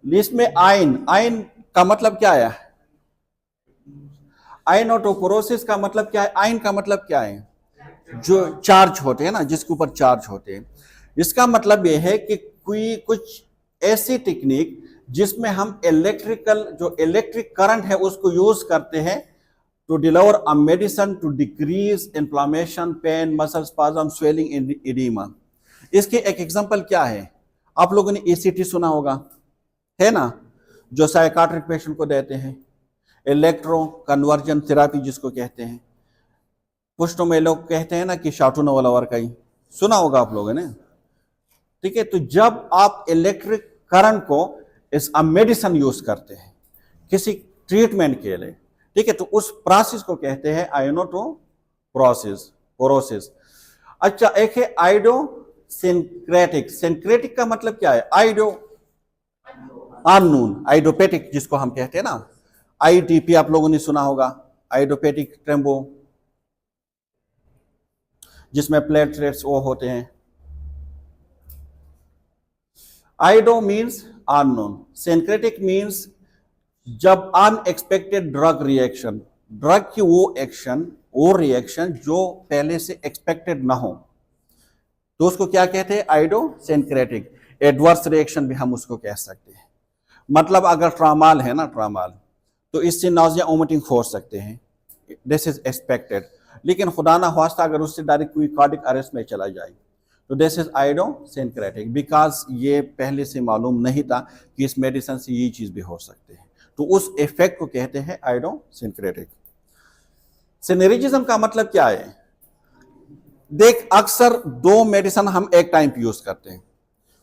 इसमें आयन का मतलब क्या है? आयनोटोपोरोसिस का मतलब क्या है? आयन का मतलब क्या है? जो चार्ज होते हैं ना, जिसके ऊपर चार्ज होते हैं। इसका मतलब यह है कि कोई कुछ ऐसी टेक्निक जिसमें हम इलेक्ट्रिक करंट है उसको यूज करते हैं to deliver a medicine to decrease inflammation, pain, muscle spasm, swelling, oedema. इसके एक एग्जांपल क्या है? आप लोगों ने ECT सुना होगा, है ना, जो साइकाट्रिक पेशेंट को देते हैं, इलेक्ट्रो कन्वर्जन थेरापी जिसको कहते हैं। पुष्टों में लोग कहते हैं ना कि शाटूनोवाला का ही सुना होगा आप लोगों ने। ठीक है। तो जब आप इलेक्ट्रिक करंट को इस मेडिसिन यूज करते हैं किसी ट्रीटमेंट के लिए, ठीक है, तो उस प्रोसेस को कहते हैं आयनोटोपोरोसिस। अच्छा, एक है आइडो सिंक्रेटिक। सिंक्रेटिक का मतलब क्या है? आइडो अननोन, आइडोपेटिक जिसको हम कहते हैं ना, ITP आप लोगों ने सुना होगा, आइडोपेटिक ट्रेम्बो, जिसमें प्लेटलेट्स वो होते हैं। आइडो मीन्स अननोन, सिंक्रेटिक मीन्स जब अनएक्सपेक्टेड ड्रग रिएक्शन, ड्रग की वो एक्शन, वो रिएक्शन जो पहले से एक्सपेक्टेड ना हो, तो उसको क्या कहते हैं? आइडोसिनक्रेटिक एडवर्स रिएक्शन भी हम उसको कह सकते हैं। मतलब अगर ट्रामाल है ना, ट्रामाल, तो इससे नाउजिया वोमिटिंग हो सकते हैं, दिस इज एक्सपेक्टेड। लेकिन खुदा ना ख्वास्ता अगर उससे डायरेक्ट कोई कार्डिक अरेस्ट में चला जाए तो दिस इज आइडोसिनक्रेटिक, बिकॉज ये पहले से मालूम नहीं था कि इस मेडिसिन से ये चीज भी हो सकते हैं, तो उस इफेक्ट को कहते हैं आइडोसिनक्रेटिक। सिनर्जिज्म का मतलब क्या है? देख, अक्सर दो मेडिसिन हम एक टाइम पे यूज करते हैं।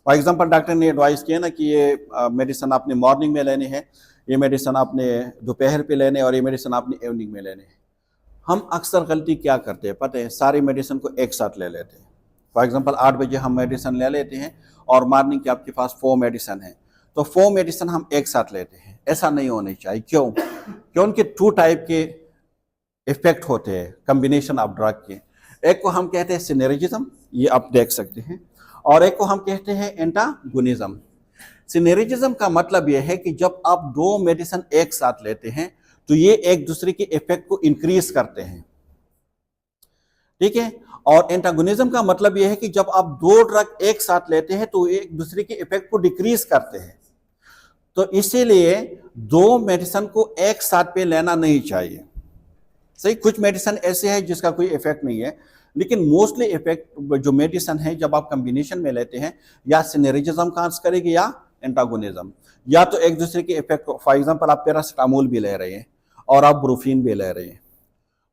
फॉर एग्जाम्पल डॉक्टर ने एडवाइस किया ना कि ये मेडिसिन आपने मॉर्निंग में लेनी है, ये मेडिसिन आपने दोपहर पे लेने, और ये मेडिसिन आपने इवनिंग में लेने। हम अक्सर गलती क्या करते हैं पता है? सारी मेडिसिन को एक साथ ले लेते हैं। फॉर एग्जांपल 8 बजे हम मेडिसिन ले लेते हैं और मॉर्निंग के आपके पास 4 मेडिसिन है, तो 4 मेडिसिन हम एक साथ लेते हैं। ऐसा नहीं होना चाहिए। क्यों? क्योंकि 2 टाइप के इफेक्ट होते हैं कम्बिनेशन ऑफ ड्रग के। एक को हम कहते हैं सिनर्जिज्म, ये आप देख सकते हैं, और एक को हम कहते हैं एंटागोनिज्म। सिनर्जिज्म का मतलब यह है कि जब आप 2 मेडिसिन एक साथ लेते हैं तो ये एक दूसरे के इफेक्ट को इंक्रीज करते हैं, ठीक है। और एंटागोनिज्म का मतलब यह है कि जब आप 2 ड्रग एक साथ लेते हैं तो एक दूसरे के इफेक्ट को डिक्रीज करते हैं। तो इसीलिए 2 मेडिसिन को एक साथ पे लेना नहीं चाहिए। सही, कुछ मेडिसिन ऐसे है जिसका कोई इफेक्ट नहीं है, लेकिन मोस्टली इफेक्ट जो मेडिसिन है जब आप कॉम्बिनेशन में लेते हैं, या सिनर्जिज्म काज करेगी या एंटागोनिज्म, या तो एक दूसरे के इफेक्ट को, फॉर एग्जांपल आप पैरासिटामोल भी ले रहे हैं और आप ब्रूफिन भी ले रहे हैं,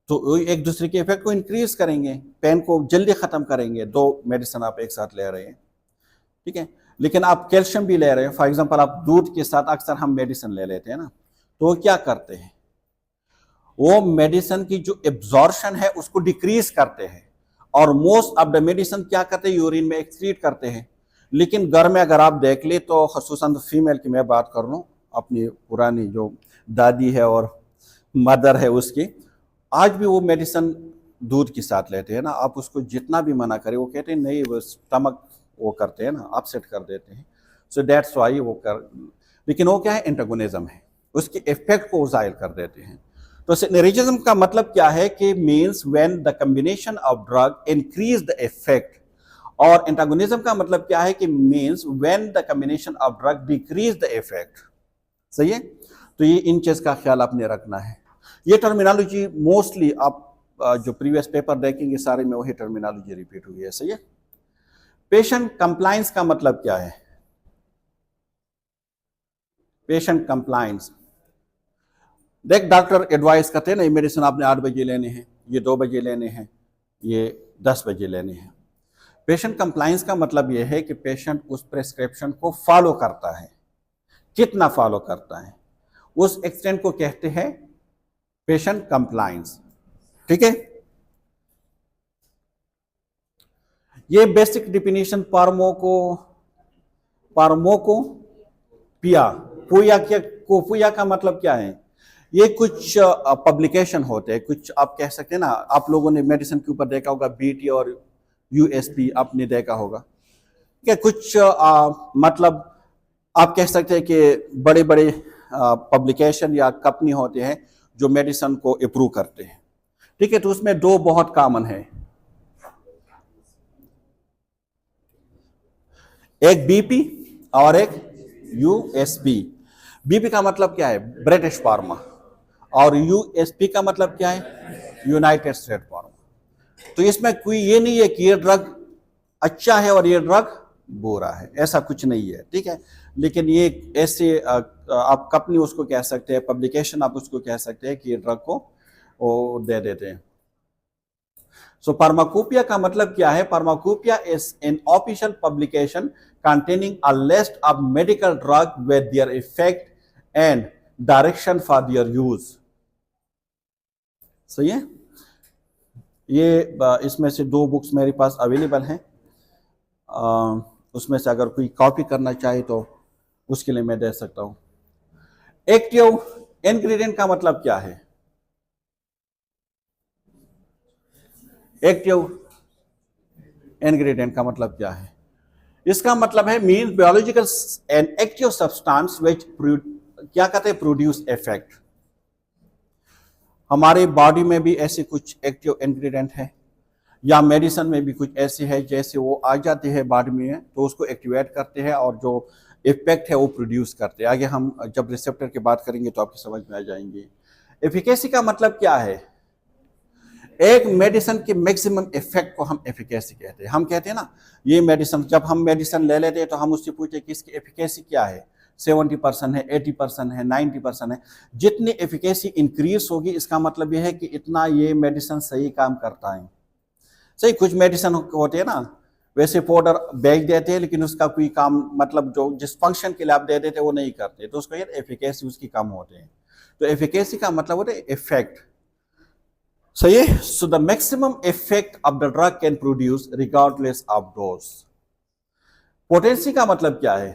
तो एक दूसरे के इफेक्ट को इंक्रीज करेंगे, पेन को जल्दी खत्म करेंगे। 2 मेडिसिन आप एक साथ ले रहे हैं, ठीक है। लेकिन आप कैल्शियम भी ले रहे हैं, फॉर एग्जांपल आप दूध के साथ अक्सर हम मेडिसिन ले लेते हैं ना, तो वो क्या करते हैं? वो मेडिसिन की जो एब्जॉर्प्शन है उसको डिक्रीज करते हैं, और मोस्ट ऑफ द मेडिसिन क्या करते हैं? यूरिन में एक्सक्रीट करते हैं। लेकिन घर में अगर आप देख ले तो खसूसन फीमेल की मैं बात कर लूँ, अपनी पुरानी जो दादी है और मदर है उसकी, आज भी वो मेडिसिन दूध के साथ लेते हैं ना। आप उसको जितना भी मना करें वो कहते हैं नहीं, वो स्टमक वो करते हैं ना, अपसेट कर देते हैं, सो दैट्स वाई वो कर। लेकिन वो क्या है? एंटागोनिज्म है, उसके इफेक्ट को जाहिर कर देते हैं। तो सिनर्जिज्म का मतलब क्या है कि means when the combination of drug increase the effect, और एंटागोनिज्म का मतलब क्या है कि means when the combination of drug decrease the effect. सही है, तो ये इन चीज का ख्याल आपने रखना है। ये टर्मिनोलॉजी मोस्टली आप जो प्रीवियस पेपर देखेंगे सारे में वही टर्मिनोलॉजी रिपीट हुई है। सही है। पेशेंट कंप्लायंस का मतलब क्या है? पेशेंट कंप्लायंस, देख डॉक्टर एडवाइस करते हैं ना, ये मेडिसिन आपने 8 बजे लेने हैं, ये 2 बजे लेने हैं, ये 10 बजे लेने हैं। पेशेंट कंप्लायंस का मतलब ये है कि पेशेंट उस प्रेस्क्रिप्शन को फॉलो करता है। कितना फॉलो करता है, उस एक्सटेंट को कहते हैं पेशेंट कंप्लायंस, ठीक है। ये बेसिक डिफिनीशन फार्माकोपिया, पुया का मतलब क्या है? ये कुछ पब्लिकेशन होते हैं, कुछ आप कह सकते हैं ना, आप लोगों ने मेडिसिन के ऊपर देखा होगा बीटी और यूएसपी आपने देखा होगा, क्या कुछ मतलब आप कह सकते हैं कि बड़े बड़े पब्लिकेशन या कंपनी होते हैं जो मेडिसिन को अप्रूव करते हैं, ठीक है। तो उसमें 2 बहुत कॉमन है, एक बीपी और एक यूएसपी। बीपी का मतलब क्या है? ब्रिटिश फार्मा, और यूएसपी का मतलब क्या है? United state pharma. तो इसमें कोई ये नहीं है कि ये ड्रग अच्छा है और ये ड्रग बुरा है, ऐसा कुछ नहीं है, ठीक है। लेकिन ये ऐसे आप कंपनी उसको कह सकते हैं, पब्लिकेशन आप उसको कह सकते हैं कि ये ड्रग को वो दे देते हैं। सो फार्माकोपिया का मतलब क्या है? Pharmacopoeia is an official publication containing a list of medical drug with their effect and direction for their use। सही है। ये इसमें से 2 बुक्स मेरे पास अवेलेबल हैं, उसमें से अगर कोई कॉपी करना चाहे तो उसके लिए मैं दे सकता हूं। एक्टिव इंग्रेडिएंट का मतलब क्या है? एक्टिव इंग्रेडिएंट का मतलब क्या है? इसका मतलब है mean biological and active substance which क्या कहते हैं? Produce effect. हमारे बॉडी में भी ऐसे कुछ एक्टिव इंग्रेडिएंट है, या मेडिसिन में भी कुछ ऐसे है, जैसे वो आ जाते हैं बॉडी में तो उसको एक्टिवेट करते हैं और जो इफेक्ट है वो प्रोड्यूस करते हैं। आगे हम जब रिसेप्टर की बात करेंगे तो आपकी समझ में आ जाएंगे। एफिकेसी का मतलब क्या है? एक मेडिसिन के मैक्सिमम इफेक्ट को हम एफिकेसी कहते हैं। हम कहते हैं ना, ये मेडिसिन, जब हम मेडिसिन ले लेते हैं तो हम उससे पूछते हैं कि इसकी एफिकेसी क्या है, 70% है, 80% है, 90% है। जितनी एफिकेसी इंक्रीज होगी इसका मतलब यह है कि इतना ये मेडिसिन सही काम करता है। सही, कुछ मेडिसिन होते हैं ना, वैसे पाउडर बेच देते हैं लेकिन उसका कोई काम, मतलब जो जिस फंक्शन के लिए आप दे देते हैं वो नहीं करते, तो उसको यार एफिकेसी उसकी कम होते हैं। तो एफिकेसी का मतलब होता है इफेक्ट। सही है। So the maximum effect of the drug can produce regardless of dose. Potency का मतलब क्या है?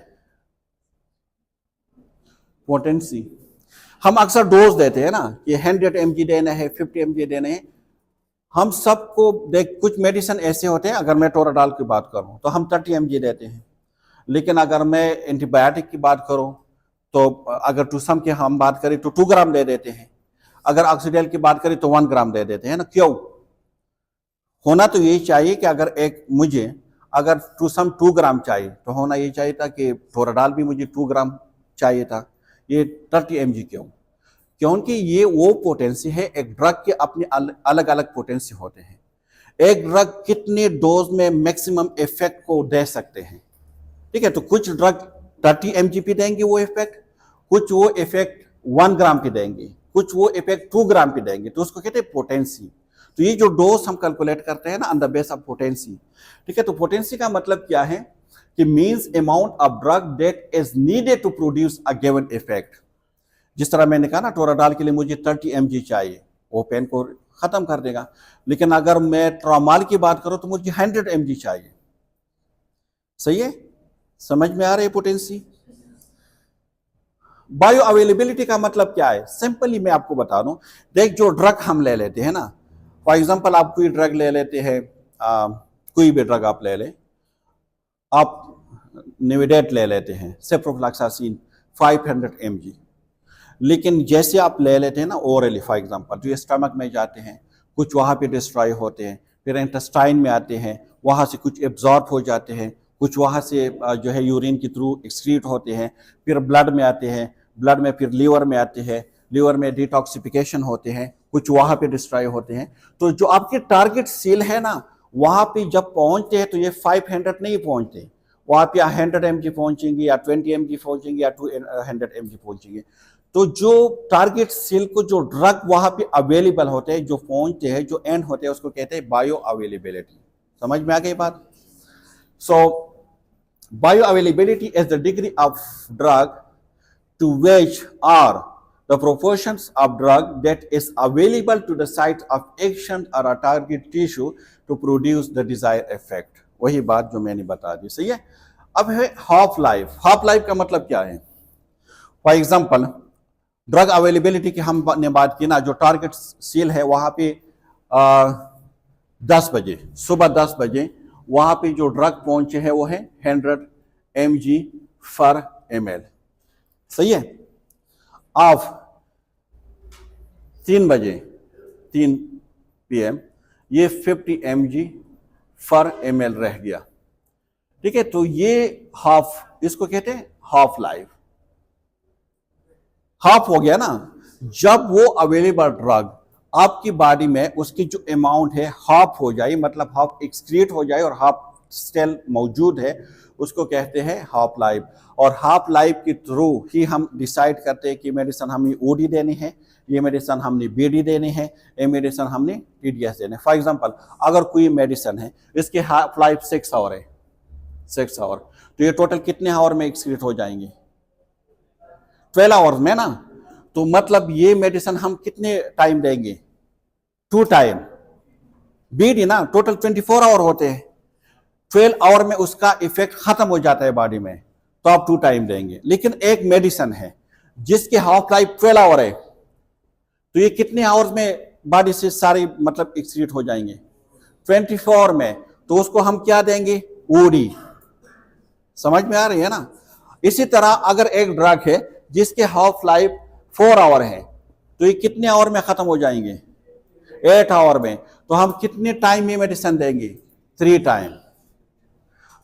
पोटेंसी, हम अक्सर डोज देते हैं ना कि 100 mg देना है, 50 mg देना है। हम सबको देख, कुछ मेडिसिन ऐसे होते हैं, अगर मैं टोराडाल की बात करूं तो हम 30 mg देते हैं, लेकिन अगर मैं एंटीबायोटिक की बात करूं तो अगर टूसम की हम बात करें तो 2 ग्राम दे देते हैं, अगर ऑक्सीडेल की बात करें तो 1 ग्राम दे देते हैं ना। क्यों? होना तो यही चाहिए कि अगर मुझे अगर टूसम 2 ग्राम चाहिए तो होना ये चाहिए था कि टोराडाल भी मुझे 2 ग्राम चाहिए था। ये 30 mg क्यों? क्योंकि ये वो पोटेंसी है, एक ड्रग के अपने अलग अलग पोटेंसी होते हैं। एक ड्रग कितने डोज में मैक्सिमम इफेक्ट को दे सकते हैं, ठीक है। तो कुछ ड्रग 30 mg पे देंगे वो इफेक्ट, कुछ वो इफेक्ट 1 ग्राम पे देंगे, कुछ वो इफेक्ट 2 ग्राम पे देंगे, तो उसको कहते हैं पोटेंसी। तो ये जो डोज हम कैलकुलेट करते हैं ना on the base of potency, ठीक है। तो पोटेंसी का मतलब क्या है कि means amount of drug that is needed to produce a given effect. जिस तरह मैंने कहा ना, टोराडाल के लिए मुझे 30 mg चाहिए, वो पेन को खत्म कर देगा। लेकिन अगर मैं ट्रामाल की बात करूं तो मुझे 100 mg चाहिए। सही है, समझ में आ रही है पोटेंसी? बायो अवेलेबिलिटी का मतलब क्या है? सिंपली मैं आपको बता दूं, देख जो ड्रग हम ले लेते हैं ना, फॉर एग्जांपल आप कोई ड्रग ले लेते हैं, कोई भी ड्रग आप ले लें, आप निविडेट ले लेते हैं, सेप्रोफ्लॉक्सासिन 500 mg, लेकिन जैसे आप ले लेते हैं ना ओरली, फॉर एग्जांपल, तो ये स्टमक में जाते हैं, कुछ वहाँ पे डिस्ट्रॉय होते हैं, फिर इंटेस्टाइन में आते हैं, वहाँ से कुछ एब्जॉर्ब हो जाते हैं, कुछ वहाँ से जो है यूरिन के थ्रू एक्सक्रीट होते हैं, फिर ब्लड में आते हैं, ब्लड में फिर लीवर में आते हैं, लीवर में डिटॉक्सिफिकेशन होते हैं, कुछ वहाँ पे डिस्ट्रॉय होते हैं। तो जो आपके टारगेट सेल है ना, वहाँ पे जब पहुँचते हैं तो ये 500 नहीं पहुँचते, वहाँ पे 100 mg पहुँचेंगे या 20 mg पहुँचेंगे या 200 mg पहुँचेंगे। तो जो टारगेट सेल को जो ड्रग वहां पे अवेलेबल होते हैं, जो पहुंचते हैं, जो एंड होते हैं, उसको कहते हैं बायो अवेलेबिलिटी। समझ में आ गई बात? So bioavailability is the degree of drug to which are the proportions of drug that is available to the site of action or a target tissue to produce the desire effect. वही बात जो मैंने बता दी। सही है। अब है half life. Half life का मतलब क्या है? फॉर एग्जाम्पल, ड्रग अवेलेबिलिटी की हमने बात की ना, जो टारगेट सेल है वहां पे 10 बजे, सुबह 10 बजे वहां पे जो ड्रग पहुंचे है वो है 100 mg/ml। सही है। ऑफ 3 बजे 3 PM ये 50 mg/ml रह गया, ठीक है। तो ये हाफ, इसको कहते हैं हाफ लाइफ। हाफ हो गया ना, जब वो अवेलेबल ड्रग आपकी बॉडी में उसकी जो अमाउंट है हाफ हो जाए, मतलब हाफ एक्सक्रीट हो जाए और हाफ स्टिल मौजूद है, उसको कहते हैं हाफ लाइफ। और हाफ लाइफ के थ्रू ही हम डिसाइड करते हैं कि मेडिसिन हमें ओडी देनी है, ये मेडिसिन हमने बीडी देनी है, ये मेडिसिन हमने टीडीएस देनी है। फॉर एग्जांपल, अगर कोई मेडिसिन है इसके हाफ लाइफ 6 आवर है, 6 आवर, तो ये टोटल कितने आवर में एक्सक्रीट हो जाएंगे? 12 आवर्स में ना। तो मतलब ये मेडिसिन हम कितने टाइम देंगे? 2 टाइम। बीडी ना टोटल 24 आवर होते हैं, 12 आवर में उसका इफेक्ट खत्म हो जाता है बॉडी में, तो आप 2 टाइम देंगे। लेकिन एक मेडिसिन है जिसकी हाफ लाइफ 12 आवर है, तो ये कितने आवर्स में बॉडी से सारे मतलब एक्सक्रीट हो जाएंगे? 24 में। तो उसको हम क्या देंगे? ओडी। समझ में आ रही है ना? इसी तरह अगर एक ड्रग है जिसके हाफ लाइफ 4 आवर है, तो ये कितने आवर में खत्म हो जाएंगे? 8 आवर में। तो हम कितने टाइम में मेडिसिन देंगे? 3 टाइम।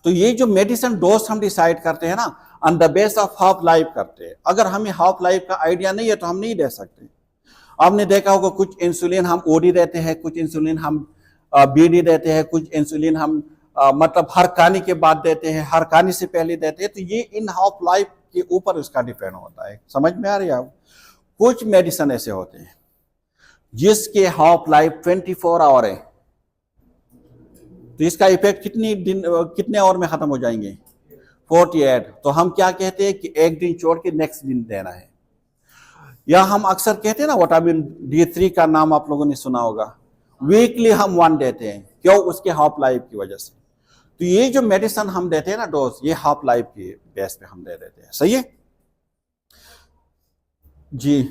तो ये जो मेडिसिन डोज हम डिसाइड करते हैं ना, on the base of half life करते हैं। अगर हमें हाफ लाइफ का आइडिया नहीं है तो हम नहीं दे सकते। आपने देखा होगा कुछ इंसुलिन हम ओडी देते हैं, कुछ इंसुलिन हम बीडी देते हैं, कुछ इंसुलिन हम मतलब हर कहानी के बाद देते हैं, हर कहानी से पहले देते हैं। तो ये इन हाफ लाइफ के ऊपर इसका डिपेंड होता है। समझ में आ रही है आप? कुछ मेडिसिन ऐसे होते हैं जिसके हाफ लाइफ 24 आवर है, तो इसका इफेक्ट कितने आवर में खत्म हो जाएंगे? 48। तो हम क्या कहते हैं कि एक दिन छोड़ के नेक्स्ट दिन देना है। या हम अक्सर कहते हैं ना, विटामिन D3 का नाम आप लोगों ने सुना होगा, वीकली हम 1 देते हैं। क्यों? उसके हाफ लाइफ की वजह से। तो ये जो मेडिसिन हम देते हैं ना डोज, ये हाफ लाइफ के बेस पे हम दे देते हैं। सही है जी।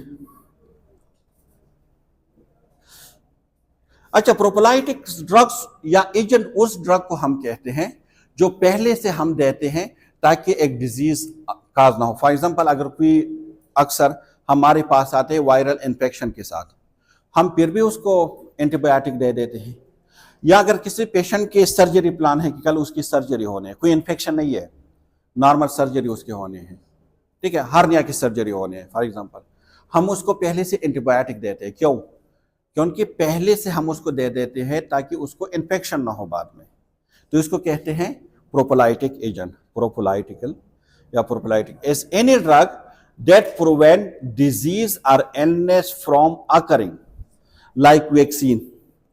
अच्छा, प्रोफिलाइटिक ड्रग्स या एजेंट उस ड्रग को हम कहते हैं जो पहले से हम देते हैं ताकि एक डिजीज काज ना हो। फॉर एग्जांपल, अगर कोई अक्सर हमारे पास आते हैं वायरल इन्फेक्शन के साथ, हम फिर भी उसको एंटीबायोटिक दे देते हैं। या अगर किसी पेशेंट के सर्जरी प्लान है कि कल उसकी सर्जरी होने है, कोई इन्फेक्शन नहीं है, नॉर्मल सर्जरी उसके होने हैं, ठीक है, हार्निया की सर्जरी होने है फॉर एग्जांपल, हम उसको पहले से एंटीबायोटिक देते हैं। क्यों? क्योंकि पहले से हम उसको दे देते हैं ताकि उसको इन्फेक्शन ना हो बाद में। तो इसको कहते हैं प्रोफिलाइटिक एजेंट, प्रोफिलाइटिकल या prophylactic is any drug that prevent disease or illness from occurring, like vaccine.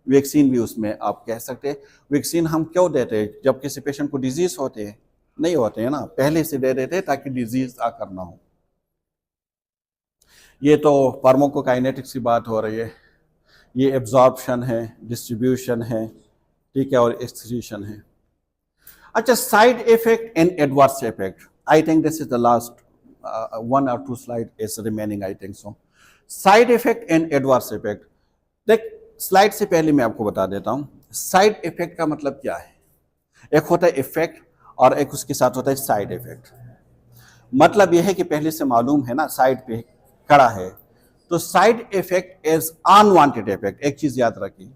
Vaccine भी उसमें आप कह सकते हैं। वैक्सीन हम क्यों देते हैं? जब किसी पेशेंट को डिजीज होते हैं, नहीं होते हैं ना, पहले से दे देते हैं ताकि डिजीज आकर ना हो। ये तो फार्माकोकाइनेटिक्स की बात हो रही है। ये एब्जॉर्प्शन है, डिस्ट्रीब्यूशन है, ठीक है, और एक्सक्रीशन है। अच्छा, side effect and adverse effect, I think this is the last 1 or 2 slide is remaining, I think so. Side effect and adverse effect, देख स्लाइड से पहले मैं आपको बता देता हूं साइड इफेक्ट का मतलब क्या है। एक होता है इफेक्ट और एक उसके साथ होता है साइड इफेक्ट। मतलब यह है कि पहले से मालूम है ना, साइड पे खड़ा है, तो side effect is unwanted effect. एक चीज याद रखिए,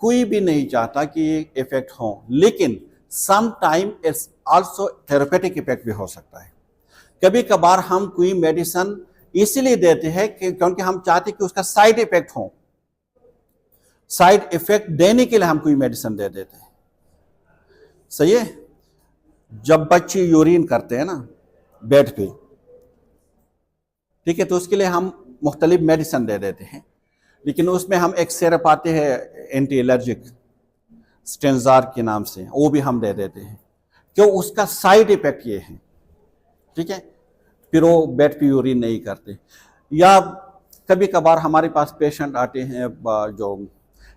कोई भी नहीं चाहता कि ये इफेक्ट हो, लेकिन some time it's also therapeutic effect भी हो सकता है। कभी कभार हम कोई मेडिसिन इसलिए देते हैं क्योंकि हम चाहते कि उसका साइड इफेक्ट हो। साइड इफेक्ट देने के लिए हम कोई मेडिसिन दे देते हैं। सही है? जब बच्चे यूरिन करते हैं ना बेड पे, ठीक है, तो उसके लिए हम मुख्तलिफ मेडिसिन दे देते हैं, लेकिन उसमें हम एक सिरप आते हैं एंटी एलर्जिक, स्टेंजार के नाम से, वो भी हम दे देते हैं। क्यों? उसका साइड इफेक्ट ये है, ठीक है, फिर वो बेड पे यूरिन नहीं करते। या कभी कभार हमारे पास पेशेंट आते हैं जो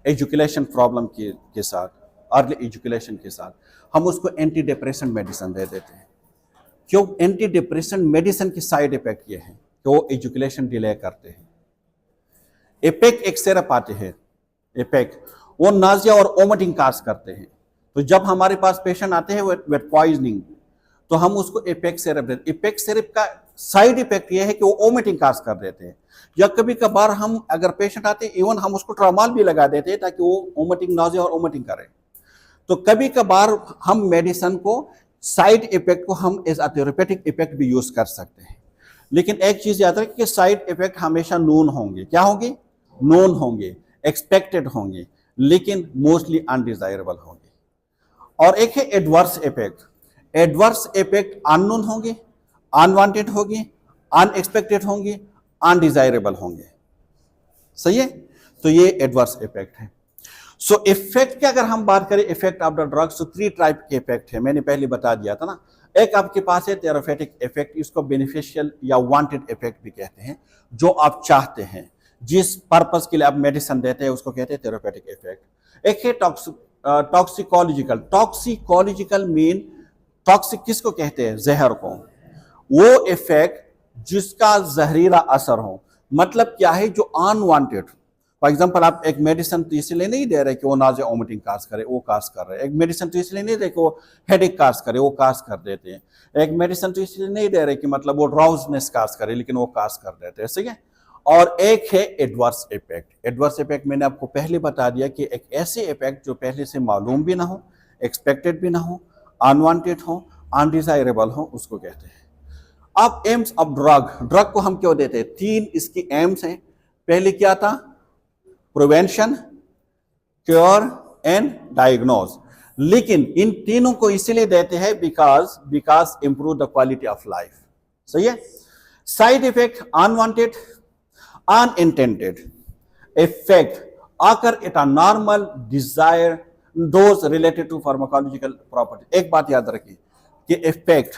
एजुकेशन प्रॉब्लम के साथ, अर्ली एजुकेशन के साथ, हम उसको एंटी डिप्रेशन मेडिसिन दे देते हैं। क्यों? एंटी डिप्रेशन मेडिसिन की साइड इफेक्ट ये है कि वो एजुकेशन डिले करते हैं। एपेक एक सिरप आते हैं, एपेक, वो नाजिया और वोमिटिंग काज करते हैं। तो जब हमारे पास पेशेंट आते हैं विद पॉइजनिंग, तो हम उसको एपेक सिरप देते। एपेक सिरप का साइड इफेक्ट ये है कि वो वोमिटिंग काज कर देते हैं। या कभी कभार हम अगर पेशेंट आते हैं, इवन हम उसको ट्रामाल भी लगा देते हैं ताकि वो वोमिटिंग, नाजिया और वोमिटिंग करे। तो कभी कभार हम मेडिसिन को साइड इफेक्ट को हम एज अ थेरेपेटिक इफेक्ट भी यूज कर सकते हैं। लेकिन एक चीज याद रखें कि साइड इफेक्ट हमेशा नोन होंगे। क्या होंगे? नोन होंगे, एक्सपेक्टेड होंगे, लेकिन मोस्टली अनडिजायरेबल होंगे। और एक है adverse effect. Adverse effect unknown होंगे, अनवांटेड होंगे, अनएक्सपेक्टेड होंगे, अनडिजायरेबल होंगे। सही है? तो ये एडवर्स इफेक्ट है। सो इफेक्ट की अगर हम बात करें, इफेक्ट ऑफ द ड्रग्स, तो 3 टाइप के इफेक्ट है, मैंने पहले बता दिया था ना। एक आपके पास है थेरेपेटिक इफेक्ट, इसको बेनिफिशियल या वांटेड इफेक्ट भी कहते हैं, जो आप चाहते हैं, जिस पर्पस के लिए आप मेडिसिन देते हैं उसको कहते हैं थेरेपेटिक इफेक्ट। एक है टॉक्सिकोलॉजिकल। टॉक्सिकोलॉजिकल मीन, टॉक्सिक किसको कहते हैं? जहर को। वो इफेक्ट जिसका जहरीला असर हो। मतलब क्या है? जो अनवांटेड। फॉर एग्जाम्पल, आप एक मेडिसिन तो इसलिए नहीं दे रहे कि वो नाज़िया वोमिटिंग काज करे, वो काज कर रहे हैं। एक मेडिसिन तो इसलिए नहीं दे कि वो हेडेक काज करे, वो काज कर देते हैं। एक मेडिसिन तो इसलिए नहीं दे रहे कि मतलब वो ड्राउजनेस काज करे, लेकिन वो काज कर देते हैं। सही है? और एक है एडवर्स इफेक्ट। एडवर्स इफेक्ट मैंने आपको पहले बता दिया कि एक ऐसे इफेक्ट जो पहले से मालूम भी ना हो, एक्सपेक्टेड भी ना हो, अनवांटेड हो, अनडिजायरेबल हो, उसको कहते हैं। अब एम्स ऑफ ड्रग को हम क्यों देते हैं? 3 इसकी एम्स हैं। पहले क्या था? Prevention, cure and diagnose. लेकिन इन तीनों को इसलिए देते हैं because improve the quality of life. सही है। Side effect unwanted, unintended effect occur at a normal desired dose related to pharmacological property। एक बात याद रखिए कि effect,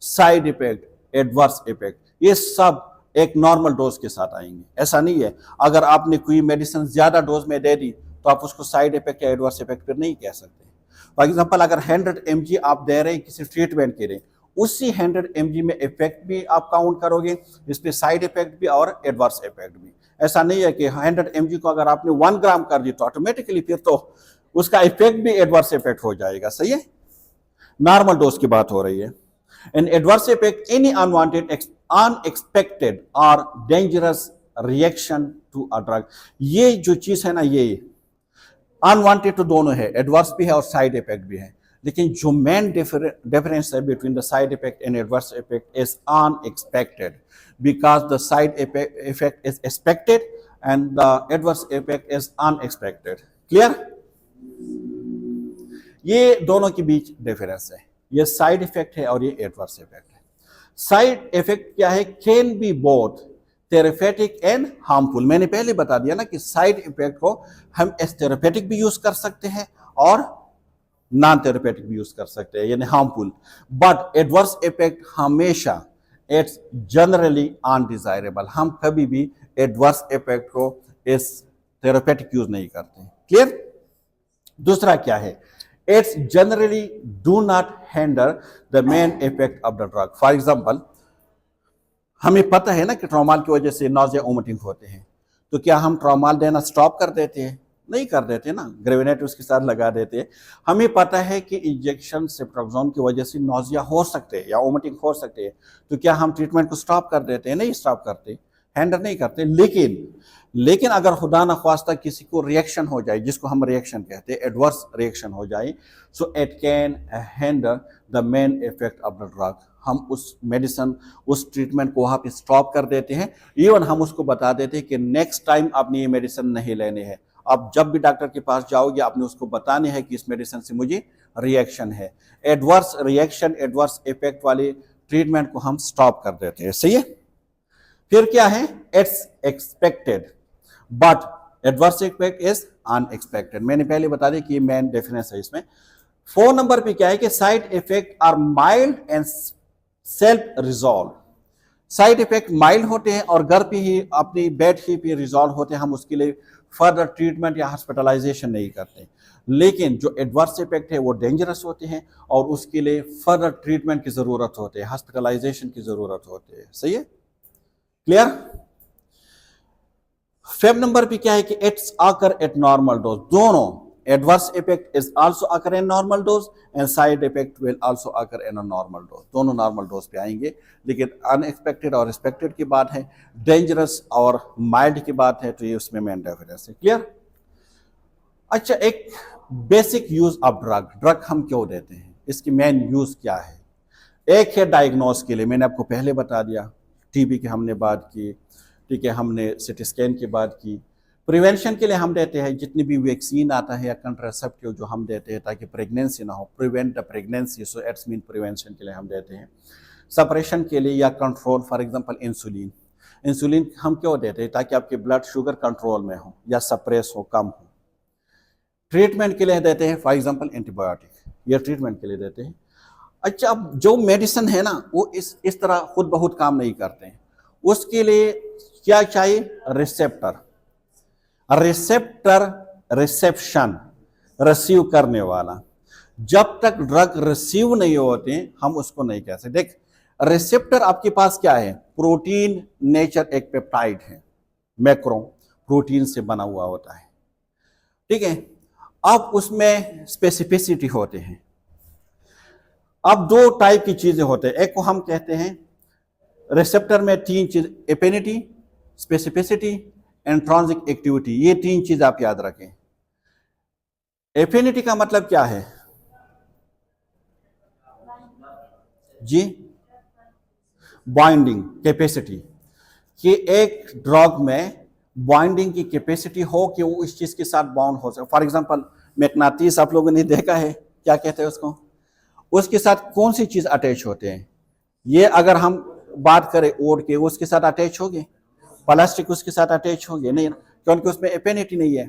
side effect, adverse effect ये सब एक नॉर्मल डोज के साथ आएंगे। ऐसा नहीं है अगर आपने कोई मेडिसिन ज्यादा डोज में दे दी तो आप उसको साइड इफेक्ट या एडवर्स इफेक्ट फिर नहीं कह सकते। फॉर एग्जांपल अगर 100 mg आप दे रहे हैं किसी ट्रीटमेंट के लिए, उसी 100 mg में इफेक्ट भी आप काउंट करोगे, इसमें साइड इफेक्ट भी और एडवर्स इफेक्ट भी। ऐसा नहीं है कि 100 mg को अगर आपने 1 ग्राम कर दी तो ऑटोमेटिकली फिर तो उसका इफेक्ट भी एडवर्स इफेक्ट हो जाएगा। सही है। नॉर्मल डोज की बात हो रही है। An adverse effect any unwanted, unexpected or dangerous reaction to a drug. ये जो चीज है ना, ये अनवांटेड तो दोनों है, एडवर्स भी है और साइड इफेक्ट भी है। लेकिन जो मेन डिफरेंस है between the side effect and adverse effect is unexpected, because the side effect is expected and the adverse effect is unexpected. Clear? ये दोनों के बीच डिफरेंस है। ये साइड इफेक्ट है और ये एडवर्स इफेक्ट है। साइड इफेक्ट क्या है? Can be both therapeutic and harmful. मैंने पहले बता दिया ना कि साइड इफेक्ट को हम एज थेरेपेटिक भी यूज कर सकते हैं और नॉन थेरेपेटिक भी यूज कर सकते हैं, यानी हार्मफुल। बट एडवर्स इफेक्ट हमेशा इट्स जनरली अनडिजायरेबल। हम कभी भी एडवर्स इफेक्ट को एज थेरेपेटिक यूज नहीं करते। क्लियर? दूसरा क्या है? It's generally do not hinder the main effect of the drug. For example, हमें पता है ना कि ट्रॉमाल की वजह से नॉजिया वोमिटिंग होते हैं, तो क्या हम ट्रॉमाल देना स्टॉप कर देते हैं? नहीं कर देते ना, ग्रेविनेट उसके साथ लगा देते हैं। हमें पता है कि इंजेक्शन सेप्ट्रोक्सोन की वजह से नॉजिया हो सकते हैं या वोमिटिंग हो सकते हैं, तो क्या हम ट्रीटमेंट को स्टॉप कर देते हैं? नहीं स्टॉप करते, हैंडल नहीं करते। लेकिन अगर खुदा न ख्वास्ता किसी को रिएक्शन हो जाए, जिसको हम रिएक्शन कहते हैं, एडवर्स रिएक्शन हो जाए, so it can handle the main effect of the drug. हम उस मेडिसिन, उस ट्रीटमेंट को वहाँ पे स्टॉप कर देते हैं। इवन हम उसको बता देते हैं कि नेक्स्ट टाइम आपने ये मेडिसिन नहीं लेने हैं। आप जब भी डॉक्टर के पास जाओगे आपने उसको बताने हैं कि इस मेडिसिन से मुझे रिएक्शन है। एडवर्स रिएक्शन, एडवर्स इफेक्ट वाली ट्रीटमेंट को हम स्टॉप कर देते हैं। सही है। फिर क्या है? It's expected but adverse effect is unexpected. मैंने पहले बता दिया कि ये मेन डिफरेंस है इसमें। 4 नंबर पे क्या है कि side effect are mild and self resolve. Side effect mild होते हैं और घर पे ही अपनी बेड ही पे रिजॉल्व होते हैं। हम उसके लिए फर्दर ट्रीटमेंट या हॉस्पिटलाइजेशन नहीं करते। लेकिन जो एडवर्स इफेक्ट है वो डेंजरस होते हैं और उसके लिए फर्दर ट्रीटमेंट की जरूरत होती है, हॉस्पिटलाइजेशन की जरूरत होती है। सही है। क्लियर? 5 नंबर पे क्या है कि इट्स आकर एट नॉर्मल डोज। दोनों एडवर्स इफेक्ट इज आल्सो आकर in normal dose and side effect will also आकर इन अ नॉर्मल डोज। दोनों नॉर्मल डोज पे आएंगे। लेकिन अनएक्सपेक्टेड और एक्सपेक्टेड की बात है, डेंजरस और माइल्ड की बात है, तो ये उसमें मेन डिफरेंस है। क्लियर? अच्छा, एक बेसिक यूज ऑफ ड्रग हम क्यों देते हैं, इसकी मेन यूज क्या है? एक है डायग्नोस के लिए, मैंने आपको पहले बता दिया। टीबी की हमने बात की, ठीक है, हमने सिटी स्कैन की बात की। प्रिवेंशन के लिए हम देते हैं जितनी भी वैक्सीन आता है या कंट्रासेप्टिव जो हम देते हैं ताकि प्रेगनेंसी ना हो, prevent the pregnancy, so it's mean prevention के लिए हम देते हैं। सप्रेशन के लिए या कंट्रोल, फॉर एग्जांपल इंसुलिन हम क्यों देते हैं? ताकि आपके ब्लड शुगर कंट्रोल में हो या सप्रेस हो, कम हो। ट्रीटमेंट के लिए देते हैं, फॉर एग्जांपल एंटीबायोटिक, ये ट्रीटमेंट के लिए देते हैं। अच्छा, अब जो मेडिसिन है ना वो इस तरह खुद बहुत काम नहीं करते हैं। उसके लिए क्या चाहिए? रिसेप्शन, रिसीव करने वाला। जब तक ड्रग रिसीव नहीं होते हम उसको नहीं कह सकते। देख, रिसेप्टर आपके पास क्या है? प्रोटीन नेचर एक पेप्टाइड है, मैक्रो प्रोटीन से बना हुआ होता है, ठीक है। अब उसमें स्पेसिफिसिटी होते हैं। अब 2 टाइप की चीजें होते हैं। एक को हम कहते हैं रिसेप्टर में 3 चीज, एफिनिटी, स्पेसिफिसिटी, इंट्रिंसिक एक्टिविटी, ये तीन चीज आप याद रखें। एफिनिटी का मतलब क्या है जी? बाइंडिंग कैपेसिटी, कि एक ड्रग में बाइंडिंग की कैपेसिटी हो कि वो इस चीज के साथ बाउंड हो सके। फॉर एग्जांपल मैग्नेटिस आप लोगों ने देखा है, क्या कहते हैं उसको, उसके साथ कौन सी चीज अटैच होते हैं? ये अगर हम बात करें ओड के, उसके साथ अटैच होंगे, प्लास्टिक उसके साथ अटैच होंगे नहीं, क्योंकि उसमें एफिनिटी नहीं है,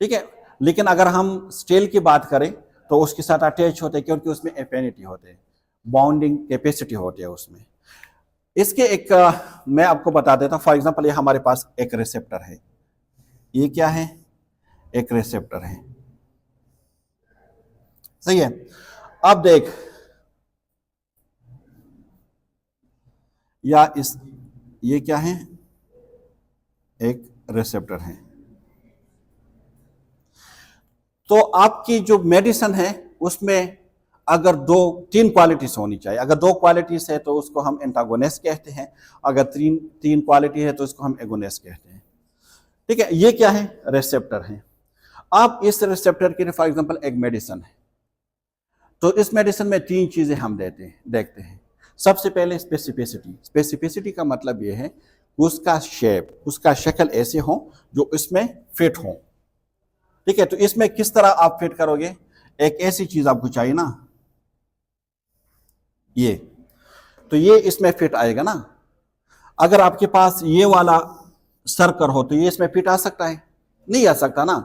ठीक है। लेकिन अगर हम स्टील की बात करें तो उसके साथ अटैच होते हैं, क्योंकि उसमें एफिनिटी होते हैं, बाउंडिंग कैपेसिटी होती है उसमें। इसके एक मैं आपको बता देता हूं। फॉर एग्जांपल ये हमारे पास एक रिसेप्टर है, ये क्या है? एक रिसेप्टर है, सही है। अब देख, या इस ये क्या है? एक रिसेप्टर है। तो आपकी जो मेडिसिन है उसमें अगर दो तीन क्वालिटीज होनी चाहिए। अगर दो क्वालिटीज है तो उसको हम एंटागोनिस्ट कहते हैं, अगर तीन क्वालिटी है तो उसको हम एगोनिस्ट कहते हैं, ठीक है। ये क्या है? रिसेप्टर है। अब इस रिसेप्टर के लिए फॉर एग्जांपल एक मेडिसिन है, तो इस मेडिसिन में तीन चीजें हम देखते हैं। सबसे पहले स्पेसिफिसिटी। स्पेसिफिसिटी का मतलब ये है उसका शेप, उसका शक्ल ऐसे हो जो इसमें फिट हो, ठीक है। तो इसमें किस तरह आप फिट करोगे? एक ऐसी चीज आपको चाहिए ना, ये, तो ये इसमें फिट आएगा ना। अगर आपके पास ये वाला सर्कल हो तो ये इसमें फिट आ सकता है? नहीं आ सकता ना।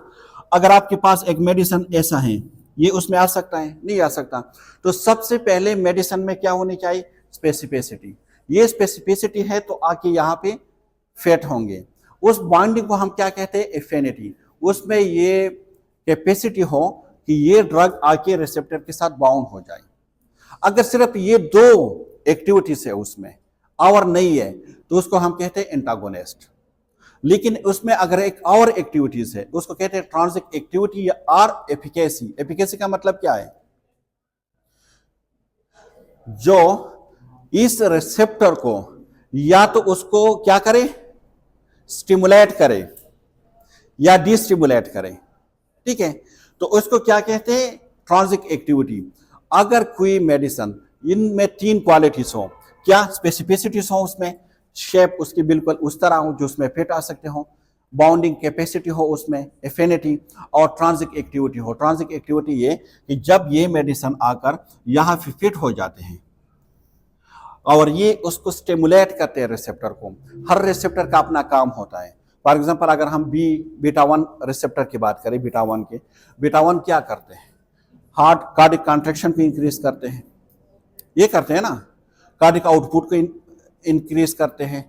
अगर आपके पास एक मेडिसिन ऐसा है, ये उसमें आ सकता है? नहीं आ सकता। तो सबसे पहले मेडिसिन में क्या होनी चाहिए? स्पेसिफिसिटी। ये स्पेसिफिसिटी है तो आके यहाँ पे फिट होंगे। उस बॉन्डिंग को हम क्या कहते हैं? एफिनिटी। उसमें ये कैपेसिटी हो कि ये ड्रग आके रिसेप्टर के साथ बाउंड हो जाए। अगर सिर्फ ये दो एक्टिविटीज है उसमें और नहीं है तो उसको हम कहते हैं एंटागोनिस्ट। लेकिन उसमें अगर एक और एक्टिविटीज है उसको कहते हैं ट्रांसिक एक्टिविटी या आर एफिकेसी। एफिकेसी का मतलब क्या है? जो इस रिसेप्टर को या तो उसको क्या करे? स्टिमुलेट करे या डिस्टिमुलेट करे, ठीक है। तो उसको क्या कहते हैं? ट्रांसिक एक्टिविटी। अगर कोई मेडिसिन, इनमें तीन क्वालिटीज हो, क्या? स्पेसिफिसिटीज हो, उसमें शेप उसकी बिल्कुल उस तरह हो जो उसमें फिट आ सकते हो, बाउंडिंग कैपेसिटी हो उसमें, एफिनिटी, और ट्रांसिक एक्टिविटी हो। ट्रांसिक एक्टिविटी ये कि जब ये मेडिसिन आकर यहाँ फिट हो जाते हैं और ये उसको स्टिमुलेट करते हैं रिसेप्टर को। हर रिसेप्टर का अपना काम होता है। फॉर एग्जांपल अगर हम बीटा 1 रिसेप्टर की बात करें, बीटा 1 के, बीटा 1 क्या करते हैं? हार्ट कार्डिक कॉन्ट्रैक्शन को इंक्रीज करते हैं, ये करते हैं ना, कार्डिक आउटपुट को इंक्रीज करते हैं,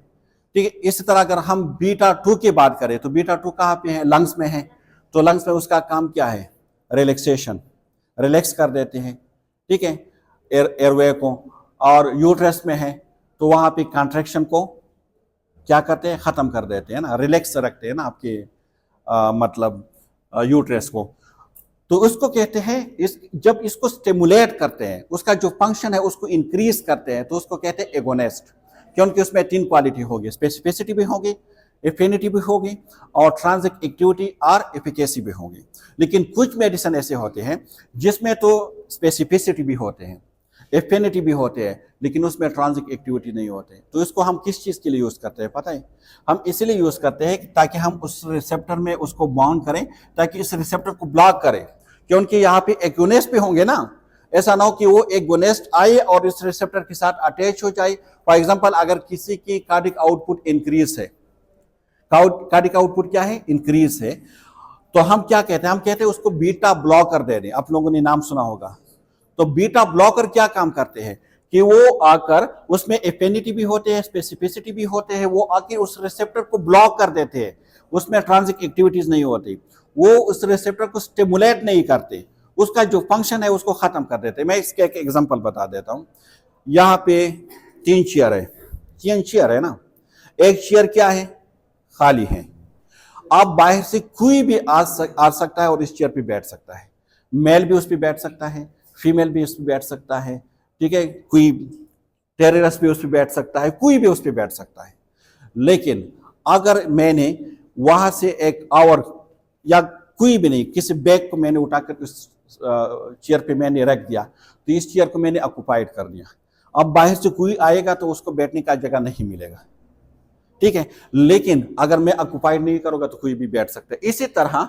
ठीक है। इसी तरह अगर हम बीटा 2 की बात करें तो बीटा 2 कहाँ पे है? लंग्स में है। तो लंग्स में उसका काम क्या है? रिलैक्सेशन, रिलैक्स कर देते हैं, ठीक है, एयरवे को। और यूट्रस में है तो वहां पे कॉन्ट्रैक्शन को क्या करते हैं? खत्म कर देते हैं ना, रिलैक्स रखते हैं ना आपके मतलब यूट्रस को। तो उसको कहते हैं जब इसको स्टिमुलेट करते हैं, उसका जो फंक्शन है उसको इंक्रीज करते हैं, तो उसको कहते हैं एगोनिस्ट। क्योंकि उसमें तीन क्वालिटी होगी, स्पेसिफिसिटी भी होगी, एफिनिटी भी होगी, और ट्रांसिक एक्टिविटी और एफिकेसी भी होगी। लेकिन कुछ मेडिसिन ऐसे होते हैं जिसमें तो स्पेसिफिसिटी भी होते हैं, एफिनिटी भी होते हैं, लेकिन उसमें ट्रांसिक एक्टिविटी नहीं होते। तो इसको हम किस चीज़ के लिए यूज़ करते हैं पता है? हम इसलिए यूज़ करते हैं ताकि हम उस रिसेप्टर में उसको बाउंड करें, ताकि इस रिसेप्टर को ब्लॉक करें। क्योंकि यहाँ पे एगोनिस्ट भी होंगे ना, ऐसा ना हो कि वो एगोनिस्ट आए और इस रिसेप्टर के साथ अटैच हो जाए। फॉर एग्जांपल अगर किसी की कार्डिक आउटपुट इंक्रीज है, कार्डिक आउटपुट क्या है? इंक्रीज है, तो हम क्या कहते हैं? हम कहते हैं उसको बीटा ब्लॉकर दे दें। आप लोगों ने नाम सुना होगा। तो बीटा ब्लॉकर क्या काम करते हैं कि वो आकर, उसमें एफिनिटी भी होते हैं, स्पेसिफिसिटी भी होते हैं, वो आके उस रिसेप्टर को ब्लॉक कर देते हैं। उसमें ट्रांसिक एक्टिविटीज नहीं होती, वो उस रिसेप्टर को स्टिमुलेट नहीं करते, उसका जो फंक्शन है उसको खत्म कर देते हैं। मैं इसके एक एग्जांपल बता देता हूं। यहाँ पे तीन चेयर है ना, एक चेयर क्या है? खाली है। आप बाहर से कोई भी आ सकता है और इस चेयर पे बैठ सकता है। मेल भी उस पर बैठ सकता है, फीमेल भी उस पर बैठ सकता है, ठीक है, कोई टेररिस्ट भी उस पर बैठ सकता है, कोई भी उस पर बैठ सकता है। लेकिन अगर मैंने वहां से एक और या कोई भी नहीं, किसी बैग को मैंने उठाकर उस चेयर पे मैंने रख दिया, तो इस चेयर को मैंने ऑक्युपाइड कर दिया। अब बाहर से कोई आएगा तो उसको बैठने का जगह नहीं मिलेगा, ठीक है। लेकिन अगर मैं ऑक्युपाइड नहीं करूंगा तो कोई भी बैठ सकता है। इसी तरह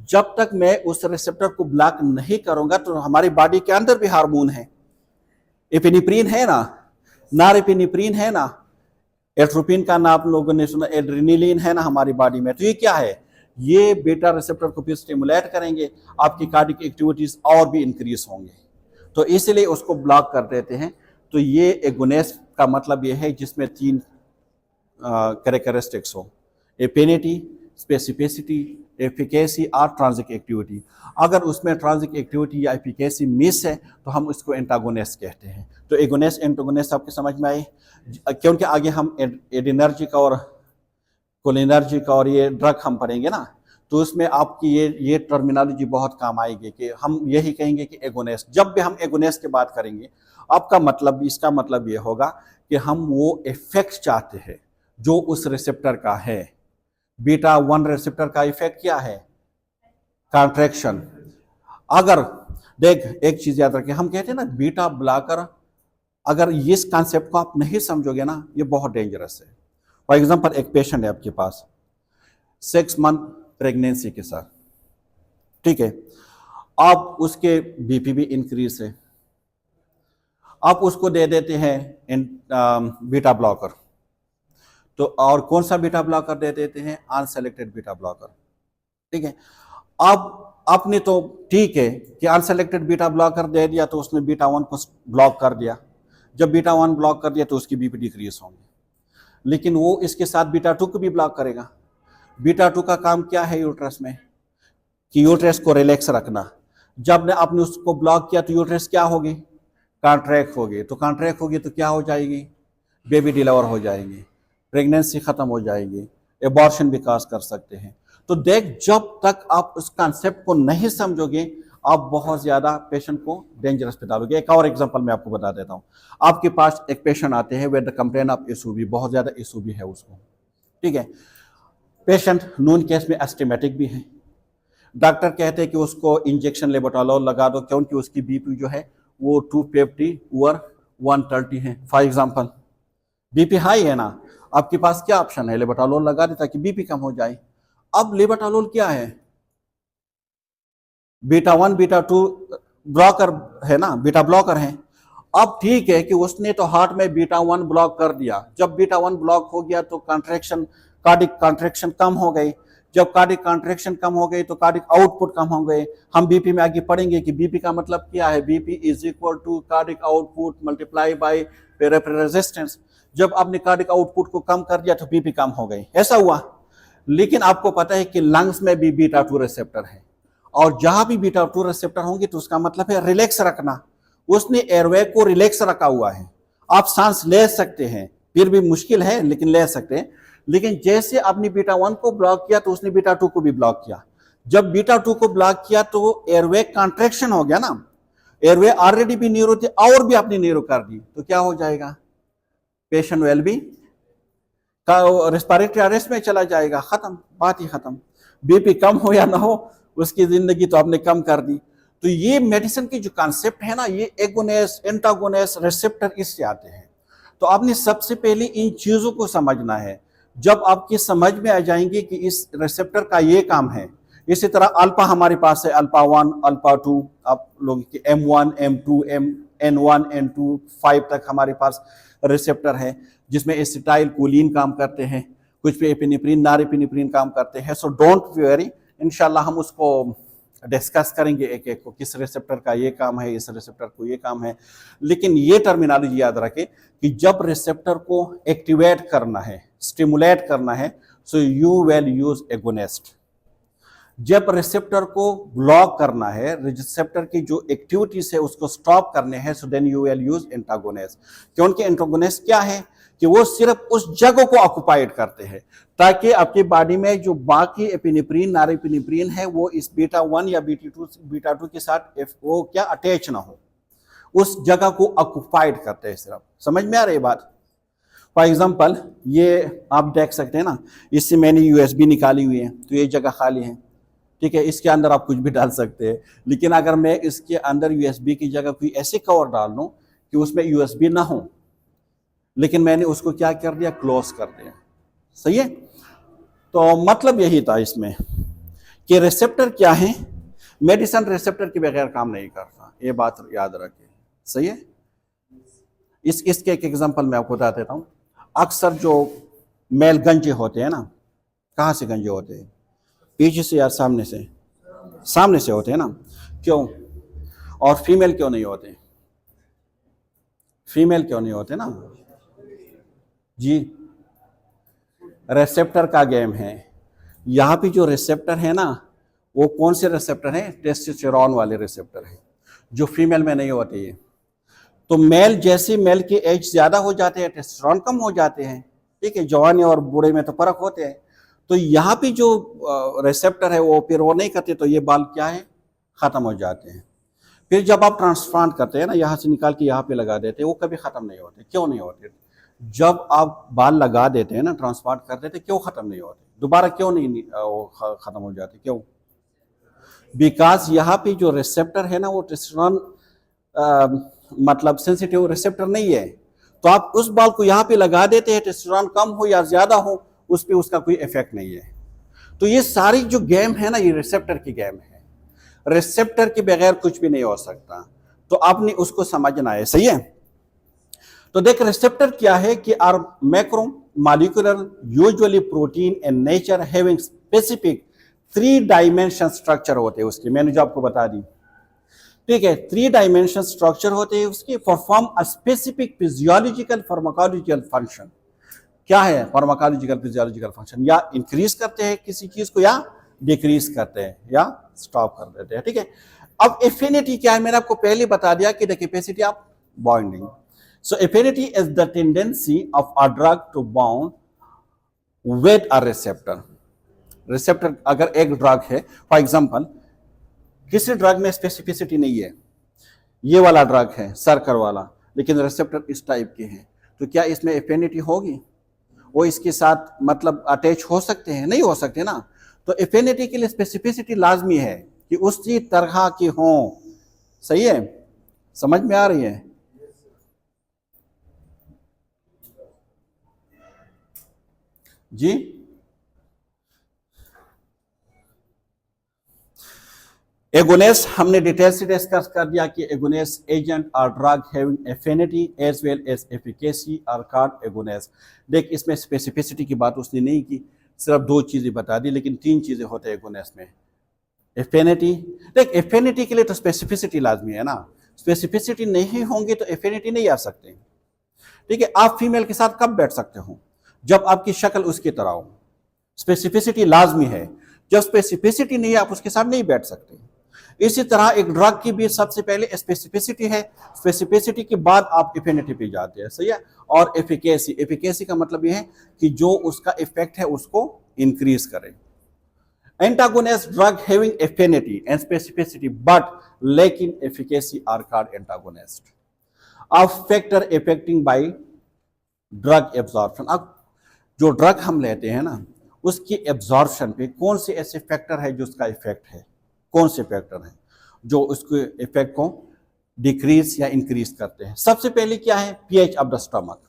जब तक मैं उस रिसेप्टर को ब्लॉक नहीं करूंगा तो हमारी बॉडी के अंदर भी हार्मोन है, एपिनेफ्रिन है ना, नॉरएपिनेफ्रिन है ना, एट्रोपिन का नाम आप लोगों ने सुना, एड्रेनालिन है ना हमारी बॉडी में। तो ये क्या है, ये बीटा रिसेप्टर को भी स्टिमुलेट करेंगे, आपकी कार्डियक एक्टिविटीज और भी इंक्रीज होंगे, तो इसलिए उसको ब्लॉक कर देते हैं। तो ये एगोनिस्ट का मतलब ये है जिसमें 3 कैरेक्टरिस्टिक्स हो, एफिनिटी, स्पेसिफिसिटी, एफिकेसी और ट्रांजिक एक्टिविटी। अगर उसमें ट्रांजिक एक्टिविटी या एफिकेसी मिस है तो हम उसको एंटागोनिस्ट कहते हैं। तो एगोनिस्ट एंटागोनिस्ट आपके समझ में आए, क्योंकि आगे हम एडिनर्जिक और कोलिनर्जिक और ये ड्रग हम पढ़ेंगे ना, तो उसमें आपकी ये टर्मिनोलॉजी बहुत काम आएगी कि हम यही कहेंगे कि एगोनिस्ट। जब भी हम एगोनिस्ट की बात करेंगे, आपका मतलब, इसका मतलब ये होगा कि हम वो इफेक्ट चाहते हैं जो उस रिसेप्टर का है। बीटा 1 रिसेप्टर का इफेक्ट क्या है, कॉन्ट्रैक्शन। अगर देख एक चीज याद रखें, हम कहते हैं ना बीटा ब्लॉकर, अगर इस कॉन्सेप्ट को आप नहीं समझोगे ना, ये बहुत डेंजरस है। फॉर एग्जांपल एक पेशेंट है आपके पास 6 मंथ प्रेगनेंसी के साथ, ठीक है, आप उसके बीपी भी इंक्रीज है, आप उसको दे देते हैं बीटा ब्लॉकर। तो और कौन सा बीटा ब्लॉकर दे देते हैं, अनसेलेक्टेड बीटा ब्लॉकर, ठीक है। अब आपने तो ठीक है कि अनसेलेक्टेड बीटा ब्लॉकर दे दिया तो उसने बीटा 1 को ब्लॉक कर दिया। जब बीटा 1 ब्लॉक कर दिया तो उसकी बीपी डिक्रीज होंगे, लेकिन वो इसके साथ बीटा 2 को भी ब्लॉक करेगा। बीटा 2 का काम क्या है यूट्रस में, कि यूट्रस को रिलैक्स रखना। जब आपने उसको ब्लॉक किया तो यूट्रस क्या होगी, कॉन्ट्रैक्ट होगी। तो कॉन्ट्रैक्ट होगी तो क्या हो जाएगी, बेबी डिलीवर हो जाएंगे, प्रेगनेंसी खत्म हो जाएगी, एबॉर्शन भी काज कर सकते हैं। तो देख, जब तक आप उस कॉन्सेप्ट को नहीं समझोगे, आप बहुत ज्यादा पेशेंट को डेंजरस पे डालोगे। एक और एग्जांपल मैं आपको बता देता हूं। आपके पास एक पेशेंट आते हैं with the complain of SOB, बहुत ज्यादा एसओबी है उसको, ठीक है। पेशेंट नून केस में एस्टिमेटिक भी है, डॉक्टर कहते हैं कि उसको इंजेक्शन लेबोटालोल लगा दो क्योंकि उसकी बीपी जो है वो 250 ओवर 130 है। फॉर एग्जांपल बीपी हाई है ना, आपके पास क्या ऑप्शन है, लेबोटालोल लगा दे ताकि बीपी कम हो जाए। अब लेबोटालोल क्या है, बीटा 1 बीटा 2 ब्लॉकर है ना, बीटा ब्लॉकर है। अब ठीक है कि उसने तो हार्ट में बीटा 1 ब्लॉक कर दिया, जब बीटा 1 ब्लॉक हो गया तो कॉन्ट्रैक्शन, कार्डिक कॉन्ट्रैक्शन कम हो गई। जब कार्डिक कॉन्ट्रैक्शन कम हो गई तो कार्डिक आउटपुट कम हो गए। हम बीपी में आगे पढ़ेंगे कि बीपी का मतलब क्या है, BP is equal to cardiac output multiply by peripheral resistance. जब आपने कार्डिक आउटपुट को कम कर दिया तो बीपी कम हो गई, ऐसा हुआ। लेकिन आपको पता है कि लंग्स में भी बीटा 2 रिसेप्टर है, और जहां भी बीटा 2 रिसेप्टर होंगे तो उसका मतलब है रिलैक्स रखना। उसने एयरवे को रिलैक्स रखा हुआ है, आप सांस ले सकते हैं, फिर भी मुश्किल है लेकिन ले सकते हैं। लेकिन जैसे आपने बीटा 1 को ब्लॉक किया तो उसने बीटा 2 को भी ब्लॉक किया। जब बीटा 2 को ब्लॉक किया तो एयरवे कॉन्ट्रैक्शन हो गया ना, एयरवे ऑलरेडी भी नीरो थी और भी आपने नीरो कर दी, तो क्या हो जाएगा, पेशेंट वेल बी का रेस्पिरेटरी अरेस्ट में चला जाएगा, खत्म, बात ही खत्म। बीपी कम हो या ना हो, उसकी जिंदगी तो आपने कम कर दी। तो ये मेडिसिन की जो कॉन्सेप्ट है ना, ये एगोनिस्ट एंटागोनिस्ट रिसेप्टर इससे आते हैं। तो आपने सबसे पहले इन चीजों को समझना है। जब आपकी समझ में आ जाएंगे कि इस रिसेप्टर का ये काम है, इसी तरह अल्फा हमारे पास है, अल्फा 1 अल्फा 2, आप लोग की M1 M2 N1 N2 5 तक हमारे पास रिसेप्टर है, जिसमें एसिटाइल कोलिन काम करते हैं, कुछ पे एपिनेफ्रिन नॉरएपिनेफ्रिन काम करते हैं। सो डोंट वरी, इंशाल्लाह हम उसको डिस्कस करेंगे एक एक को, किस रिसेप्टर का ये काम है, इस रिसेप्टर को ये काम है। लेकिन ये टर्मिनोलॉजी याद रखें कि जब रिसेप्टर को एक्टिवेट करना है, स्टिमुलेट करना है, so you will use agonist. जब रिसेप्टर को ब्लॉक करना है, रिसेप्टर की जो एक्टिविटीज है उसको स्टॉप करने हैं, so then you will use antagonist. क्योंकि एंटागोनिस्ट क्या है कि वो सिर्फ उस जगह को ऑक्युपाइड करते हैं ताकि आपकी बॉडी में जो बाकी एपिनेफ्रिन नॉरएपिनेफ्रिन है वो इस बीटा 1 या बीटा 2 के साथ वो क्या अटैच ना हो, उस जगह को ऑक्युपाइड करते हैं सिर्फ। समझ में आ रही बात? फॉर एग्जाम्पल ये आप देख सकते हैं ना, इससे मैंने यूएसबी निकाली हुई है, तो ये जगह खाली है, ठीक है। इसके अंदर आप कुछ भी डाल सकते हैं, लेकिन अगर मैं इसके अंदर यूएसबी की जगह कोई ऐसे कवर डाल दूं कि उसमें यूएसबी ना हो, लेकिन मैंने उसको क्या कर दिया, क्लोज कर दिया, सही है। तो मतलब यही था इसमें कि रिसेप्टर क्या है, मेडिसिन रिसेप्टर के बगैर काम नहीं करता, ये बात याद रखें, सही है। इसके एक एग्जांपल मैं आपको बता देता हूँ। अक्सर जो मेल गंजे होते हैं ना, कहाँ से गंजे होते हैं, पीछे से या सामने से, सामने से होते हैं ना, क्यों? और फीमेल क्यों नहीं होते, फीमेल क्यों नहीं होते ना जी? रिसेप्टर का गेम है। यहाँ पे जो रिसेप्टर है ना, वो कौन से रिसेप्टर हैं, टेस्टोस्टेरोन वाले रिसेप्टर हैं, जो फीमेल में नहीं होते हैं। तो मेल जैसे मेल के एज ज्यादा हो जाते हैं, टेस्टोस्टेरोन कम हो जाते हैं, ठीक है। जवानी और बूढ़े में तो फर्क होते हैं। तो यहाँ पे जो रिसेप्टर है वो फिर वो नहीं करते, तो ये बाल क्या है, खत्म हो जाते हैं। फिर जब आप ट्रांसप्लांट करते हैं ना, यहाँ से निकाल के यहाँ पे लगा देते हैं, वो कभी खत्म नहीं होते। क्यों नहीं होते? जब आप बाल लगा देते हैं ना, ट्रांसप्लांट कर देते, क्यों खत्म नहीं होते, दोबारा क्यों नहीं वो खत्म हो जाते, क्यों? बिकॉज यहाँ पे जो रिसेप्टर है ना, वो टेस्टोस्टेरोन मतलब सेंसिटिव रिसेप्टर नहीं है। तो आप उस बाल को यहाँ पे लगा देते हैं, टेस्टोस्टेरोन कम हो या ज्यादा हो, उस पर उसका कोई इफेक्ट नहीं है। तो ये सारी जो गेम है ना, ये रिसेप्टर की गेम है। रिसेप्टर के बगैर कुछ भी नहीं हो सकता, तो आपने उसको समझना है, सही है। तो देख, रिसेप्टर क्या है कि are macro molecular usually protein in nature having specific 3 dimension structure होते हैं उसके, मैंने जो आपको बता दी, ठीक है। 3 डायमेंशन स्ट्रक्चर होते हैं उसके, perform a specific physiological pharmacological function. क्या है फार्माकोलॉजिकल फिजियोलॉजिकल फंक्शन? या इंक्रीज करते हैं किसी चीज को, या डिक्रीज करते हैं, या स्टॉप कर देते हैं, ठीक है। अब एफिनिटी क्या है, मैंने आपको पहले बता दिया कि the capacity of bonding. So affinity is the tendency of a drug to bound with a receptor. Receptor अगर एक ड्रग है, फॉर एग्जांपल किसी ड्रग में स्पेसिफिसिटी नहीं है, ये वाला ड्रग है सर्कल वाला, लेकिन रिसेप्टर इस टाइप के हैं, तो क्या इसमें एफिनिटी होगी? वो इसके साथ मतलब अटैच हो सकते हैं? नहीं हो सकते ना। तो एफिनिटी के लिए स्पेसिफिसिटी लाजमी है कि उसी तरह की हो, सही है, समझ में आ रही है जी? एगोनिस्ट हमने डिटेल से डिस्कस कर दिया कि एगोनिस्ट एजेंट और drug having affinity as well as efficacy are called agonist. देख, इसमें स्पेसिफिसिटी की बात उसने नहीं की, सिर्फ 2 चीजें बता दी, लेकिन 3 चीजें होते हैं एगोनिस्ट में। एफिनिटी, देख एफिनिटी के लिए तो स्पेसिफिसिटी लाजमी है ना, स्पेसिफिसिटी नहीं होंगी तो एफिनिटी नहीं आ सकते, ठीक है। आप फीमेल के साथ कब बैठ सकते हो? जब आपकी शक्ल उसकी तरह हो, स्पेसिफिसिटी लाजमी है। जब स्पेसिफिसिटी नहीं है, आप उसके साथ नहीं बैठ सकते। इसी तरह एक ड्रग की भी सबसे पहले स्पेसिफिसिटी है, स्पेसिफिसिटी के बाद आप एफिनिटी पे जाते हैं, सही है। और एफिकेसी, एफिकेसी का मतलब यह है कि जो उसका इफेक्ट है उसको इंक्रीज करे। Antagonist drug having affinity and specificity but लेकिन एफिकेसी आर कॉल्ड एंटागोनिस्ट। अब factor affecting by drug absorption. अब जो ड्रग हम लेते हैं ना, उसकी एब्जॉर्प्शन पे कौन से ऐसे फैक्टर है जो उसका इफेक्ट है, कौन से फैक्टर हैं जो उसके इफेक्ट को डिक्रीज या इंक्रीज करते हैं? सबसे पहले क्या है, पीएच ऑफ द स्टमक।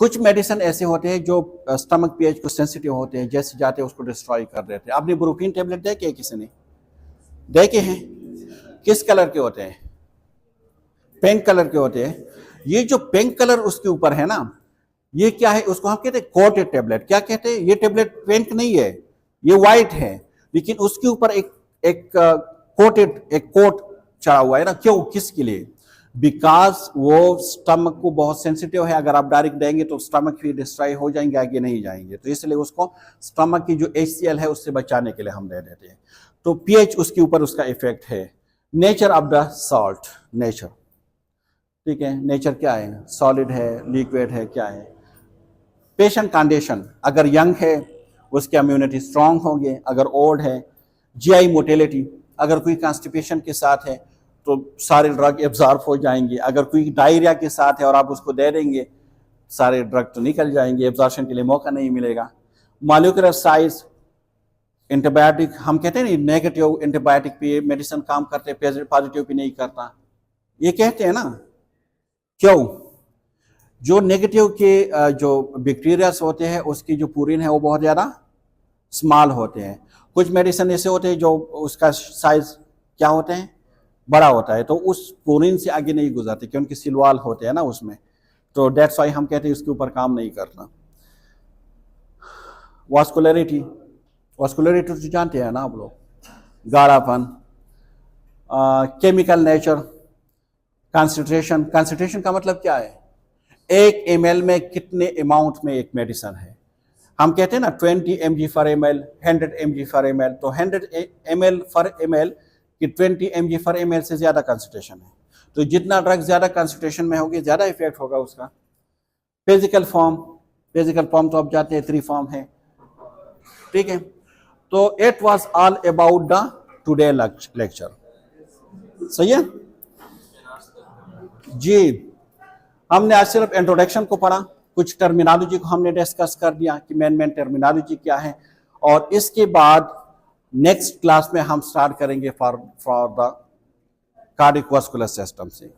कुछ मेडिसिन ऐसे होते हैं जो स्टमक पीएच को सेंसिटिव होते हैं, जैसे जाते हैं उसको डिस्ट्रॉय कर देते हैं। आपने ब्रोकीन टेबलेट देखे हैं किसी ने? देखे हैं? किस कलर के होते हैं? पिंक कलर के होते हैं। ये जो पिंक कलर उसके ऊपर है ना, ये क्या है, उसको हम कहते हैं कोटेड टेबलेट। क्या कहते हैं? ये टेबलेट पिंक नहीं है, ये व्हाइट है, लेकिन उसके ऊपर एक कोटेड एक कोट चढ़ा हुआ है ना। क्यों, किसके लिए? बिकॉज वो स्टमक को बहुत सेंसिटिव है, अगर आप डायरेक्ट देंगे तो स्टमक भी डिस्ट्रॉय हो जाएंगे, आगे नहीं जाएंगे, तो इसलिए उसको स्टमक की जो HCl है उससे बचाने के लिए हम दे देते हैं। तो पीएच उसके ऊपर उसका इफेक्ट है। Nature of the salt, nature, ठीक है, नेचर क्या है, सॉलिड है, लिक्विड है, क्या है। पेशेंट कंडीशन, अगर यंग है उसकी इम्यूनिटी स्ट्रांग होंगे, अगर ओल्ड है। जीआई मोटिलिटी, अगर कोई कॉन्स्टिपेशन के साथ है तो सारे ड्रग एब्जॉर्ब हो जाएंगे। अगर कोई डायरिया के साथ है और आप उसको दे देंगे, सारे ड्रग तो निकल जाएंगे, एब्जॉर्प्शन के लिए मौका नहीं मिलेगा। मॉलिक्यूलर साइज, एंटीबायोटिक, हम कहते हैं ना नेगेटिव एंटीबायोटिक पे मेडिसिन काम करते, पॉजिटिव पे नहीं करता, ये कहते हैं ना, क्यों? जो नेगेटिव के जो बैक्टीरियाज होते हैं उसकी जो पूरिन है वो बहुत ज़्यादा स्मॉल होते हैं। कुछ मेडिसिन ऐसे होते हैं जो उसका साइज क्या होते हैं, बड़ा होता है, तो उस पूरिन से आगे नहीं गुजरते क्योंकि सिलवाल होते हैं ना उसमें, तो डेट्स वाई हम कहते हैं उसके ऊपर काम नहीं करना। वास्कुलरिटी, वास्कुलरिटी तो जानते हैं ना आप लोग, गाढ़ापन, केमिकल नेचर, कंसंट्रेशन, कंसंट्रेशन का मतलब क्या है, 1 ml में कितने अमाउंट में एक मेडिसिन है। हम कहते हैं ना 20 mg for ml, 100 mg for ml, तो 100 ml फॉर ml कि 20 mg फॉर ml से ज़्यादा कंसंट्रेशन है, तो जितना ड्रग ज़्यादा कंसंट्रेशन में होगी ज़्यादा इफेक्ट होगा उसका। फिजिकल फॉर्म, फिजिकल फॉर्म तो आप जाते हैं 3 फॉर्म है, ठीक है। तो it was all about the today lecture, सही है जी। हमने आज सिर्फ इंट्रोडक्शन को पढ़ा, कुछ टर्मिनोलॉजी को हमने डिस्कस कर दिया कि मेन टर्मिनोलॉजी क्या है, और इसके बाद नेक्स्ट क्लास में हम स्टार्ट करेंगे फॉर द कार्डियोवास्कुलर सिस्टम से।